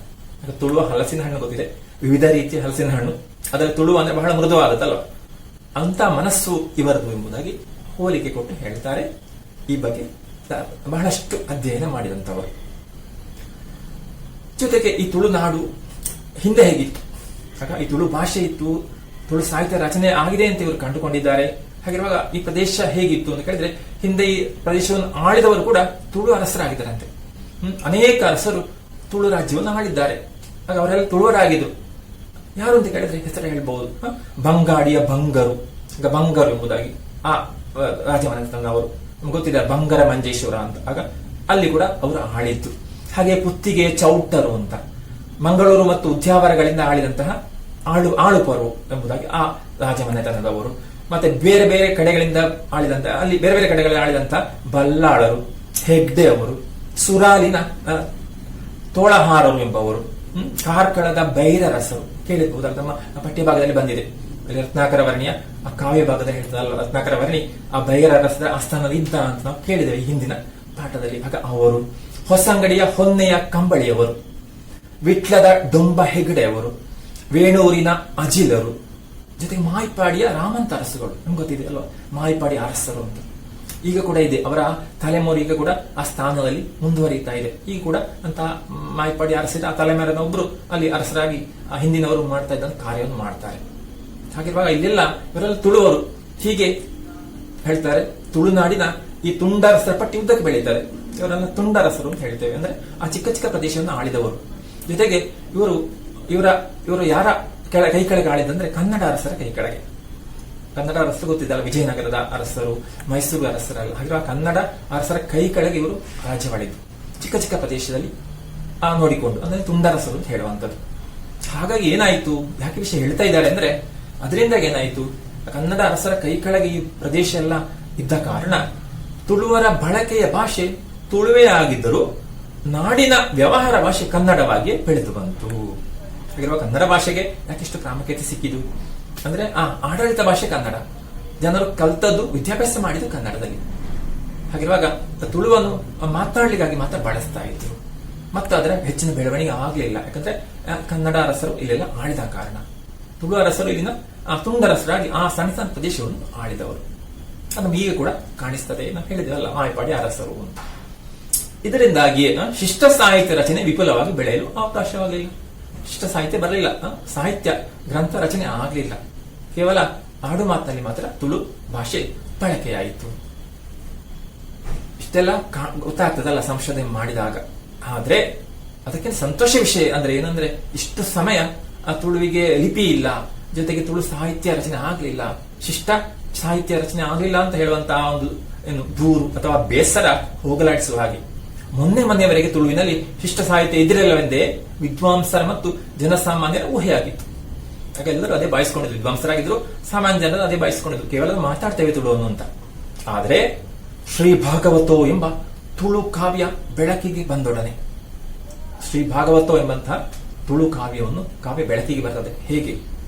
ತುಳುವ ಹಲಸಿನ ಹಣ್ಣು ಗೊತ್ತಿದೆ, ವಿವಿಧ ರೀತಿಯ ಹಲಸಿನ ಹಣ್ಣು. ಅದರಲ್ಲಿ ತುಳು ಅಂದ್ರೆ ಬಹಳ ಮೃದುವಾದದಲ್ವ, ಅಂತ ಮನಸ್ಸು ಇವರದು ಎಂಬುದಾಗಿ ಹೋಲಿಕೆ ಕೊಟ್ಟು ಹೇಳ್ತಾರೆ. ಈ ಬಗ್ಗೆ ಬಹಳಷ್ಟು ಅಧ್ಯಯನ ಮಾಡಿದಂತವರು. ಜೊತೆಗೆ ಈ ತುಳುನಾಡು ಹಿಂದೆ ಹೇಗಿತ್ತು, ಆಗ ಈ ತುಳು ಭಾಷೆ ಇತ್ತು, ತುಳು ಸಾಹಿತ್ಯ ರಚನೆ ಆಗಿದೆ ಅಂತ ಇವರು ಕಂಡುಕೊಂಡಿದ್ದಾರೆ. ಹಾಗಿರುವಾಗ ಈ ಪ್ರದೇಶ ಹೇಗಿತ್ತು ಅಂತ ಕೇಳಿದ್ರೆ, ಹಿಂದೆ ಈ ಪ್ರದೇಶವನ್ನು ಆಳಿದವರು ಕೂಡ ತುಳು ಅರಸರಾಗಿದ್ದಾರಂತೆ. ಅನೇಕ ಅರಸರು ತುಳು ರಾಜ್ಯವನ್ನು ಆಳಿದ್ದಾರೆ. ಆಗ ಅವರೆಲ್ಲ ತುಳುವರಾಗಿದ್ರು. ಯಾರು ಅಂತ ಕೇಳಿದ್ರೆ ಹೆಸರು ಹೇಳ್ಬಹುದು. ಬಂಗಾಡಿಯ ಬಂಗರು, ಈಗ ಬಂಗರು ಎಂಬುದಾಗಿ ಆ ರಾಜಮನೆತನದವರು. ನಮ್ಗೆ ಗೊತ್ತಿದೆ ಬಂಗರ ಮಂಜೇಶ್ವರ ಅಂತ. ಆಗ ಅಲ್ಲಿ ಕೂಡ ಅವರು ಆಳಿದ್ದು. ಹಾಗೆ ಪುತ್ತಿಗೆ ಚೌಟರು ಅಂತ ಮಂಗಳೂರು ಮತ್ತು ಉದ್ಯಾವರಗಳಿಂದ ಆಳಿದಂತಹ ಆಳುಪರು ಎಂಬುದಾಗಿ ಆ ರಾಜಮನೆತನದವರು. ಮತ್ತೆ ಬೇರೆ ಬೇರೆ ಕಡೆಗಳಿಂದ ಆಳಿದಂತ, ಅಲ್ಲಿ ಬೇರೆ ಬೇರೆ ಕಡೆಗಳಲ್ಲಿ ಆಳಿದಂತ ಬಲ್ಲಾಳರು, ಹೆಗ್ಡೆ ಅವರು, ಸುರಾಲಿನ ತೋಳಹಾರರು ಎಂಬವರು, ಕಾರ್ಕಳದ ಬೈರರಸರು ಕೇಳಿರ್ಬಹುದು. ನಮ್ಮ ಪಠ್ಯಭಾಗದಲ್ಲಿ ಬಂದಿದೆ. ರತ್ನಾಕರ ವರ್ಣಿಯ ಆ ಕಾವ್ಯ ಭಾಗದಲ್ಲಿ ಹೇಳ್ತದಲ್ಲ, ರತ್ನಾಕರ ವರ್ಣಿ ಆ ಬೈರರಸದ ಆಸ್ಥಾನದಲ್ಲಿ ಇದ್ದ ಅಂತ ನಾವು ಕೇಳಿದ್ದೇವೆ ಈ ಹಿಂದಿನ ಪಾಠದಲ್ಲಿ. ಆಗ ಅವರು, ಹೊಸಂಗಡಿಯ ಹೊನ್ನೆಯ ಕಂಬಳಿಯವರು, ವಿಟ್ಲದ ಡೊಂಬ ಹೆಗಡೆಯವರು, ವೇಣೂರಿನ ಅಜಿಲರು, ಜೊತೆಗೆ ಮಾಯ್ಪಾಡಿಯ ರಾಮಂತ ಅರಸುಗಳು. ನಮ್ಗೆ ಗೊತ್ತಿದೆ ಅಲ್ವಾ ಮಾಯ್ಪಾಡಿ ಅರಸರು ಅಂತ. ಈಗ ಕೂಡ ಇದೆ, ಅವರ ತಲೆಮಾರು ಈಗ ಕೂಡ ಆ ಸ್ಥಾನದಲ್ಲಿ ಮುಂದುವರಿತಾ ಇದೆ. ಈಗ ಕೂಡ ಅಂತ ಮಾಯ್ಪಾಡಿ ಅರಸಿದ ಆ ತಲೆಮಾರಿನ ಒಬ್ರು ಅಲ್ಲಿ ಅರಸರಾಗಿ ಆ ಹಿಂದಿನವರು ಮಾಡ್ತಾ ಇದ್ದಂತ ಕಾರ್ಯವನ್ನು ಮಾಡ್ತಾರೆ. ಹಾಗಿರುವಾಗ ಇಲ್ಲೆಲ್ಲ ಇವರೆಲ್ಲ ತುಳುವರು. ಹೀಗೆ ಹೇಳ್ತಾರೆ, ತುಳುನಾಡಿನ ಈ ತುಂಡರಸರ ಪಟ್ಟಿ ಉದ್ದಕ್ಕೆ ಬೆಳೀತಾರೆ. ಇವರೆಲ್ಲ ತುಂಡರಸರು ಅಂತ ಹೇಳ್ತೇವೆ. ಅಂದ್ರೆ ಆ ಚಿಕ್ಕ ಚಿಕ್ಕ ಪ್ರದೇಶವನ್ನು ಆಳಿದವರು. ಜೊತೆಗೆ ಇವರು ಯಾರ ಕೈ ಕೆಳಗೆ ಆಳಿದಂದ್ರೆ ಕನ್ನಡ ಅರಸರ ಕೈ ಕೆಳಗೆ. ಕನ್ನಡ ಅರಸರು ಗೊತ್ತಿದ್ದಲ್ಲ, ವಿಜಯನಗರದ ಅರಸರು, ಮೈಸೂರು ಅರಸರಲ್ಲ. ಹಾಗೆ ಕನ್ನಡ ಅರಸರ ಕೈ ಕೆಳಗೆ ಇವರು ರಾಜ್ಯವಾಳಿದ್ರು, ಚಿಕ್ಕ ಚಿಕ್ಕ ಪ್ರದೇಶದಲ್ಲಿ ನೋಡಿಕೊಂಡು. ಅಂದ್ರೆ ತುಂಡರಸರು ಅಂತ ಹೇಳುವಂಥದ್ದು. ಹಾಗಾಗಿ ಏನಾಯ್ತು, ಯಾಕೆ ವಿಷಯ ಹೇಳ್ತಾ ಇದ್ದಾರೆ ಅಂದ್ರೆ, ಅದರಿಂದ ಏನಾಯ್ತು, ಕನ್ನಡ ಅರಸರ ಕೈ ಕೆಳಗೆ ಈ ಪ್ರದೇಶ ಎಲ್ಲ ಇದ್ದ ಕಾರಣ ತುಳುವರ ಬಳಕೆಯ ಭಾಷೆ ತುಳುವೇ ಆಗಿದ್ದರೂ ನಾಡಿನ ವ್ಯವಹಾರ ಭಾಷೆ ಕನ್ನಡವಾಗಿ ಬೆಳೆದು ಬಂತು. ಹಾಗಿರುವ ಕನ್ನಡ ಭಾಷೆಗೆ ಯಾಕೆಷ್ಟು ಪ್ರಾಮುಖ್ಯತೆ ಸಿಕ್ಕಿದು ಅಂದ್ರೆ, ಆಡಳಿತ ಭಾಷೆ ಕನ್ನಡ, ಜನರು ಕಲ್ತದ್ದು, ವಿದ್ಯಾಭ್ಯಾಸ ಮಾಡಿದ್ದು ಕನ್ನಡದಲ್ಲಿ. ಹಾಗಿರುವಾಗ ತುಳುವನ್ನು ಮಾತಾಡ್ಲಿಕ್ಕಾಗಿ ಮಾತ್ರ ಬಳಸ್ತಾ ಇದ್ರು. ಮತ್ತು ಅದರ ಹೆಚ್ಚಿನ ಬೆಳವಣಿಗೆ ಆಗ್ಲಿಲ್ಲ, ಯಾಕಂದ್ರೆ ಕನ್ನಡ ಅರಸರು ಇಲ್ಲೆಲ್ಲ ಆಳಿದ ಕಾರಣ. ತುಳು ಅರಸರು ಇಲ್ಲಿನ ತುಂಡರಸರಾಗಿ ಆ ಸಣ್ಣ ಸಣ್ಣ ಪ್ರದೇಶವನ್ನು ಆಳಿದವರು. ಅದು ಈಗ ಕೂಡ ಕಾಣಿಸ್ತದೆ. ನಾವು ಹೇಳಿದ್ವಲ್ಲ ಮಾಯ್ಪಾಡಿ ಅರಸರು ಅಂತ. ಇದರಿಂದಾಗಿಯೇ ಶಿಷ್ಟ ಸಾಹಿತ್ಯ ರಚನೆ ವಿಪುಲವಾಗಿ ಬೆಳೆಯಲು ಅವಕಾಶವಾಗಲಿಲ್ಲ. ಶಿಷ್ಟ ಸಾಹಿತ್ಯ ಬರಲಿಲ್ಲ, ಸಾಹಿತ್ಯ ಗ್ರಂಥ ರಚನೆ ಆಗಲಿಲ್ಲ. ಕೇವಲ ಆಡು ಮಾತಿನಲ್ಲಿ ಮಾತ್ರ ತುಳು ಭಾಷೆ ಬಳಕೆಯಾಯಿತು. ಇಷ್ಟೆಲ್ಲ ಗೊತ್ತಾಗ್ತದಲ್ಲ ಸಂಶೋಧನೆ ಮಾಡಿದಾಗ. ಆದ್ರೆ ಅದಕ್ಕೆ ಸಂತೋಷ ವಿಷಯ ಅಂದ್ರೆ ಏನಂದ್ರೆ, ಇಷ್ಟು ಸಮಯ ಆ ತುಳುವಿಗೆ ಲಿಪಿ ಇಲ್ಲ, ಜೊತೆಗೆ ತುಳು ಸಾಹಿತ್ಯ ರಚನೆ ಆಗ್ಲಿಲ್ಲ, ಶಿಷ್ಟ ಸಾಹಿತ್ಯ ರಚನೆ ಆಗ್ಲಿಲ್ಲ ಅಂತ ಹೇಳುವಂತಹ ಒಂದು ಏನು ದೂರು ಅಥವಾ ಬೇಸರ ಹೋಗಲಾಡಿಸುವ ಹಾಗೆ. ಮೊನ್ನೆವರೆಗೆ ತುಳುವಿನಲ್ಲಿ ಶಿಷ್ಟ ಸಾಹಿತ್ಯ ಇದ್ದಿರಲಿಲ್ಲವೆಂದೇ ವಿದ್ವಾಂಸರ ಮತ್ತು ಜನಸಾಮಾನ್ಯರ ಊಹೆಯಾಗಿತ್ತು. ಆಗ ಎಲ್ಲರೂ ಅದೇ ಬಾಯಿಸ್ಕೊಂಡಿದ್ರು, ವಿದ್ವಾಂಸರಾಗಿದ್ರು, ಸಾಮಾನ್ಯ ಜನರು ಅದೇ ಬಾಯಿಸ್ಕೊಂಡಿದ್ರು, ಕೇವಲ ಮಾತಾಡ್ತೇವೆ ತುಳುವನ್ನು ಅಂತ. ಆದ್ರೆ ಶ್ರೀ ಭಾಗವತೋ ಎಂಬ ತುಳು ಕಾವ್ಯ ಬೆಳಕಿಗೆ ಬಂದೊಡನೆ, ಶ್ರೀ ಭಾಗವತೋ ಎಂಬಂತಹ ತುಳು ಕಾವ್ಯ ಬೆಳಕಿಗೆ ಬರ್ತದೆ. ಹೇಗೆ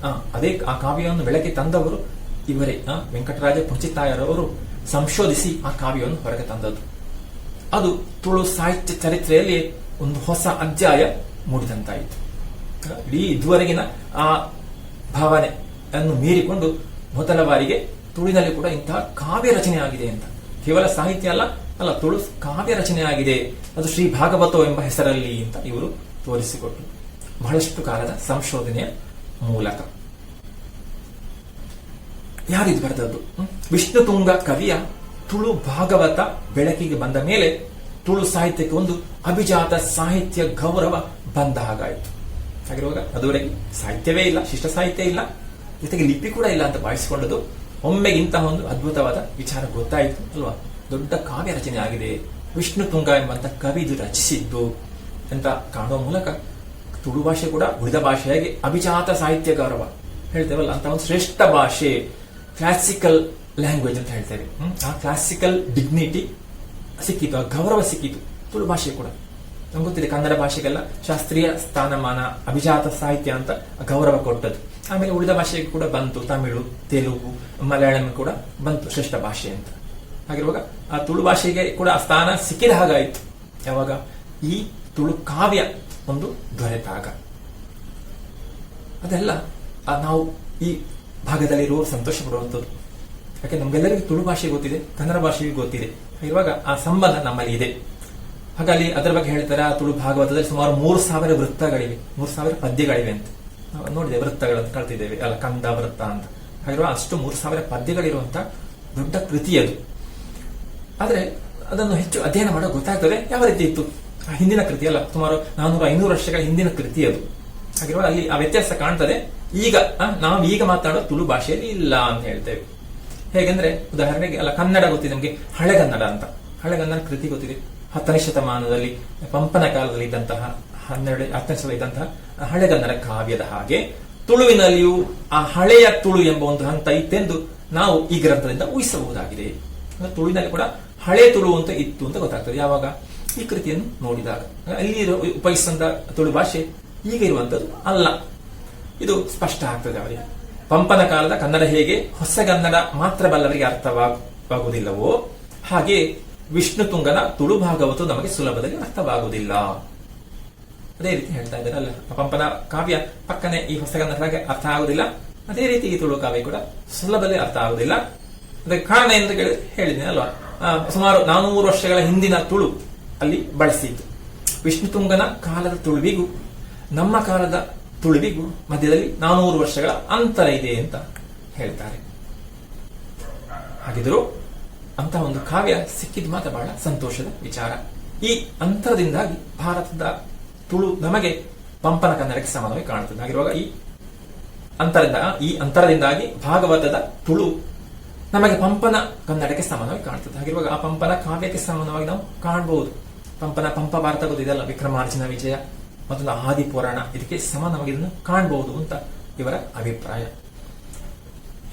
ಅದೇ ಆ ಕಾವ್ಯವನ್ನು ಬೆಳಕಿಗೆ ತಂದವರು ಇವರೇ, ವೆಂಕಟರಾಜ ಪುಂಚಿತಾಯರವರು ಸಂಶೋಧಿಸಿ ಆ ಕಾವ್ಯವನ್ನು ಹೊರಗೆ ತಂದದ್ದು. ಅದು ತುಳು ಸಾಹಿತ್ಯ ಚರಿತ್ರೆಯಲ್ಲಿ ಒಂದು ಹೊಸ ಅಧ್ಯಾಯ ಮೂಡಿದಂತಾಯಿತು. ಇಡೀ ಇದುವರೆಗಿನ ಆ ಭಾವನೆಯನ್ನು ಮೀರಿಕೊಂಡು ಮೊದಲ ಬಾರಿಗೆ ತುಳುವಿನಲ್ಲಿ ಕೂಡ ಇಂತಹ ಕಾವ್ಯ ರಚನೆ ಆಗಿದೆ ಅಂತ. ಕೇವಲ ಸಾಹಿತ್ಯ ಅಲ್ಲ, ತುಳು ಕಾವ್ಯ ರಚನೆ ಆಗಿದೆ, ಅದು ಶ್ರೀ ಭಾಗವತೋ ಎಂಬ ಹೆಸರಲ್ಲಿ ಅಂತ ಇವರು ತೋರಿಸಿಕೊಟ್ರು ಬಹಳಷ್ಟು ಕಾಲದ ಸಂಶೋಧನೆಯ ಮೂಲಕ. ಯಾರಿದು ಬರೆದದ್ದು? ವಿಷ್ಣು ತುಂಗ ಕವಿಯ ತುಳು ಭಾಗವತ ಬೆಳಕಿಗೆ ಬಂದ ಮೇಲೆ ತುಳು ಸಾಹಿತ್ಯಕ್ಕೆ ಒಂದು ಅಭಿಜಾತ ಸಾಹಿತ್ಯ ಗೌರವ ಬಂದ ಹಾಗಾಯಿತು. ಹಾಗಿರುವಾಗ ಅದುವರೆಗೆ ಸಾಹಿತ್ಯವೇ ಇಲ್ಲ, ಶಿಷ್ಟ ಸಾಹಿತ್ಯ ಇಲ್ಲ, ಜೊತೆಗೆ ಲಿಪಿ ಕೂಡ ಇಲ್ಲ ಅಂತ ಭಾವಿಸಿಕೊಂಡದ್ದು ಒಮ್ಮೆಗೆ ಇಂತಹ ಒಂದು ಅದ್ಭುತವಾದ ವಿಚಾರ ಗೊತ್ತಾಯಿತು ಅಲ್ವಾ. ದೊಡ್ಡ ಕಾವ್ಯ ರಚನೆ ಆಗಿದೆ, ವಿಷ್ಣು ತುಂಗ ಎಂಬಂತ ಕವಿ ಇದು ರಚಿಸಿದ್ದು. ಅಂತ ಕಾಣುವ ಮೂಲಕ ತುಳು ಭಾಷೆ ಕೂಡ ಉಳಿದ ಭಾಷೆಯಾಗಿ ಅಭಿಜಾತ ಸಾಹಿತ್ಯ ಗೌರವ ಹೇಳ್ತೇವಲ್ಲ ಅಂತ ಒಂದು ಶ್ರೇಷ್ಠ ಭಾಷೆ, ಕ್ಲಾಸಿಕಲ್ ಲ್ಯಾಂಗ್ವೇಜ್ ಅಂತ ಹೇಳ್ತೇವೆ. ಆ ಕ್ಲಾಸಿಕಲ್ ಡಿಗ್ನಿಟಿ ಸಿಕ್ಕಿತು, ಆ ಗೌರವ ಸಿಕ್ಕಿತು ತುಳು ಭಾಷೆ ಕೂಡ. ನಮ್ಗೆ ಗೊತ್ತಿದೆ ಕನ್ನಡ ಭಾಷೆಗೆಲ್ಲ ಶಾಸ್ತ್ರೀಯ ಸ್ಥಾನಮಾನ, ಅಭಿಜಾತ ಸಾಹಿತ್ಯ ಅಂತ ಗೌರವ ಕೊಟ್ಟದ್ದು. ಆಮೇಲೆ ಉಳಿದ ಭಾಷೆಗೆ ಕೂಡ ಬಂತು, ತಮಿಳು, ತೆಲುಗು, ಮಲಯಾಳಂ ಕೂಡ ಬಂತು ಶ್ರೇಷ್ಠ ಭಾಷೆ ಅಂತ. ಹಾಗಿರುವಾಗ ಆ ತುಳು ಭಾಷೆಗೆ ಕೂಡ ಆ ಸ್ಥಾನ ಸಿಕ್ಕಿದ ಹಾಗಾಯಿತು ಯಾವಾಗ ಈ ತುಳು ಕಾವ್ಯ ಒಂದು ದೊರೆತಾಗ. ಅದೆಲ್ಲ ನಾವು ಈ ಭಾಗದಲ್ಲಿರುವ ಸಂತೋಷ ಪಡುವಂಥದ್ದು. ಯಾಕೆ ನಮ್ಗೆಲ್ಲರಿಗೂ ತುಳು ಭಾಷೆ ಗೊತ್ತಿದೆ, ಕನ್ನಡ ಭಾಷೆಗೂ ಗೊತ್ತಿದೆ. ಇರುವಾಗ ಆ ಸಂಬಂಧ ನಮ್ಮಲ್ಲಿ ಇದೆ. ಹಾಗಾಗಿ ಅದರ ಬಗ್ಗೆ ಹೇಳ್ತಾರೆ, ಆ ತುಳು ಭಾಗವತದಲ್ಲಿ ಸುಮಾರು 3000 ವೃತ್ತಗಳಿವೆ, 3000 ಪದ್ಯಗಳಿವೆ ಅಂತ ನೋಡಿದೆ. ವೃತ್ತಗಳನ್ನು ಕಳ್ತಿದ್ದೇವೆ ಅಲ್ಲ, ಕಂದ ವೃತ್ತ ಅಂತ. ಹಾಗಿರುವ ಅಷ್ಟು 3000 ಪದ್ಯಗಳಿರುವಂತ ದೊಡ್ಡ ಕೃತಿ ಅದು. ಆದ್ರೆ ಅದನ್ನು ಹೆಚ್ಚು ಅಧ್ಯಯನ ಮಾಡೋ ಗೊತ್ತಾಗ್ತದೆ ಯಾವ ರೀತಿ ಇತ್ತು ಆ ಹಿಂದಿನ ಕೃತಿ ಅಲ್ಲ, ಸುಮಾರು 400-500 ವರ್ಷಗಳ ಹಿಂದಿನ ಕೃತಿ ಅದು. ಹಾಗಿರುವ ಅಲ್ಲಿ ಆ ವ್ಯತ್ಯಾಸ ಕಾಣ್ತದೆ. ಈಗ ನಾವು ಈಗ ಮಾತಾಡೋ ತುಳು ಭಾಷೆಯಲ್ಲಿ ಇಲ್ಲ ಅಂತ ಹೇಳ್ತೇವೆ. ಹೇಗೆಂದ್ರೆ ಉದಾಹರಣೆಗೆ ಅಲ್ಲ, ಕನ್ನಡ ಗೊತ್ತಿದೆ ನಮಗೆ, ಹಳೆಗನ್ನಡ ಅಂತ. ಹಳೆಗನ್ನಡ ಕೃತಿ ಗೊತ್ತಿದೆ. 10ನೇ ಶತಮಾನದಲ್ಲಿ ಪಂಪನ ಕಾಲದಲ್ಲಿ ಇದ್ದಂತಹ 10ನೇ ಶತಮಾನದಲ್ಲಿ ಇದ್ದಂತಹ ಹಳೆಗನ್ನಡ ಕಾವ್ಯದ ಹಾಗೆ ತುಳುವಿನಲ್ಲಿಯೂ ಆ ಹಳೆಯ ತುಳು ಎಂಬ ಒಂದು ಹಂತ ಇತ್ತೆಂದು ನಾವು ಈ ಗ್ರಂಥದಿಂದ ಊಹಿಸಬಹುದಾಗಿದೆ. ತುಳುವಿನಲ್ಲಿ ಕೂಡ ಹಳೆ ತುಳು ಅಂತ ಇತ್ತು ಅಂತ ಗೊತ್ತಾಗ್ತದೆ ಯಾವಾಗ ಈ ಕೃತಿಯನ್ನು ನೋಡಿದಾಗ. ಅಲ್ಲಿ ಉಪಯೋಗಿಸಿದ ತುಳು ಭಾಷೆ ಈಗ ಇರುವಂತದ್ದು ಅಲ್ಲ, ಇದು ಸ್ಪಷ್ಟ ಆಗ್ತದೆ ಅವರಿಗೆ. ಪಂಪನ ಕಾಲದ ಕನ್ನಡ ಹೇಗೆ ಹೊಸಗನ್ನಡ ಮಾತ್ರ ಬಲ್ಲವರಿಗೆ ಅರ್ಥವಾಗುವುದಿಲ್ಲವೋ ಹಾಗೆ ವಿಷ್ಣು ತುಂಗನ ತುಳು ಭಾಗವತು ನಮಗೆ ಸುಲಭದಲ್ಲಿ ಅರ್ಥವಾಗುವುದಿಲ್ಲ. ಅದೇ ರೀತಿ ಹೇಳ್ತಾ ಇದ್ದಾರೆ ಅಲ್ಲ, ಪಂಪನ ಕಾವ್ಯ ಪಕ್ಕನೆ ಈ ಹೊಸಗನ್ನಡ ಅರ್ಥ ಆಗುದಿಲ್ಲ, ಅದೇ ರೀತಿ ಈ ತುಳು ಕಾವ್ಯ ಕೂಡ ಸುಲಭದಲ್ಲಿ ಅರ್ಥ ಆಗುದಿಲ್ಲ. ಅದಕ್ಕೆ ಕಾರಣ ಎಂದು ಹೇಳಿದ್ದೇನೆ ಅಲ್ವಾ, ಸುಮಾರು 400 ವರ್ಷಗಳ ಹಿಂದಿನ ತುಳು ಅಲ್ಲಿ ಬಳಸಿತ್ತು. ವಿಷ್ಣು ತುಂಗನ ಕಾಲದ ತುಳುವಿಗೂ ನಮ್ಮ ಕಾಲದ ತುಳುವಿಗೂ ಮಧ್ಯದಲ್ಲಿ 400 ವರ್ಷಗಳ ಅಂತರ ಇದೆ ಅಂತ ಹೇಳ್ತಾರೆ. ಹಾಗಿದ್ರು ಅಂತ ಒಂದು ಕಾವ್ಯ ಸಿಕ್ಕಿದ್ ಮಾತ್ರ ಬಹಳ ಸಂತೋಷದ ವಿಚಾರ. ಈ ಅಂತರದಿಂದಾಗಿ ಭಾರತದ ತುಳು ನಮಗೆ ಪಂಪನ ಕನ್ನಡಕ್ಕೆ ಸಮಾನವಾಗಿ ಕಾಣುತ್ತದೆ. ಹಾಗಿರುವಾಗ ಈ ಅಂತರದಿಂದಾಗಿ ಭಾಗವತದ ತುಳು ನಮಗೆ ಪಂಪನ ಕನ್ನಡಕ್ಕೆ ಸಮಾನವಾಗಿ ಕಾಣುತ್ತದೆ. ಹಾಗಿರುವಾಗ ಆ ಪಂಪನ ಕಾವ್ಯಕ್ಕೆ ಸಮಾನವಾಗಿ ನಾವು ಕಾಣಬಹುದು. ಪಂಪ ಭಾರತ ಗೊತ್ತಿದೆಯಲ್ಲ, ವಿಕ್ರಮಾರ್ಜುನ ವಿಜಯ ಮತ್ತೊಂದು ಆದಿ ಪುರಾಣ, ಇದಕ್ಕೆ ಸಮಾನವಾಗಿ ಇದನ್ನು ಕಾಣಬಹುದು ಅಂತ ಇವರ ಅಭಿಪ್ರಾಯ.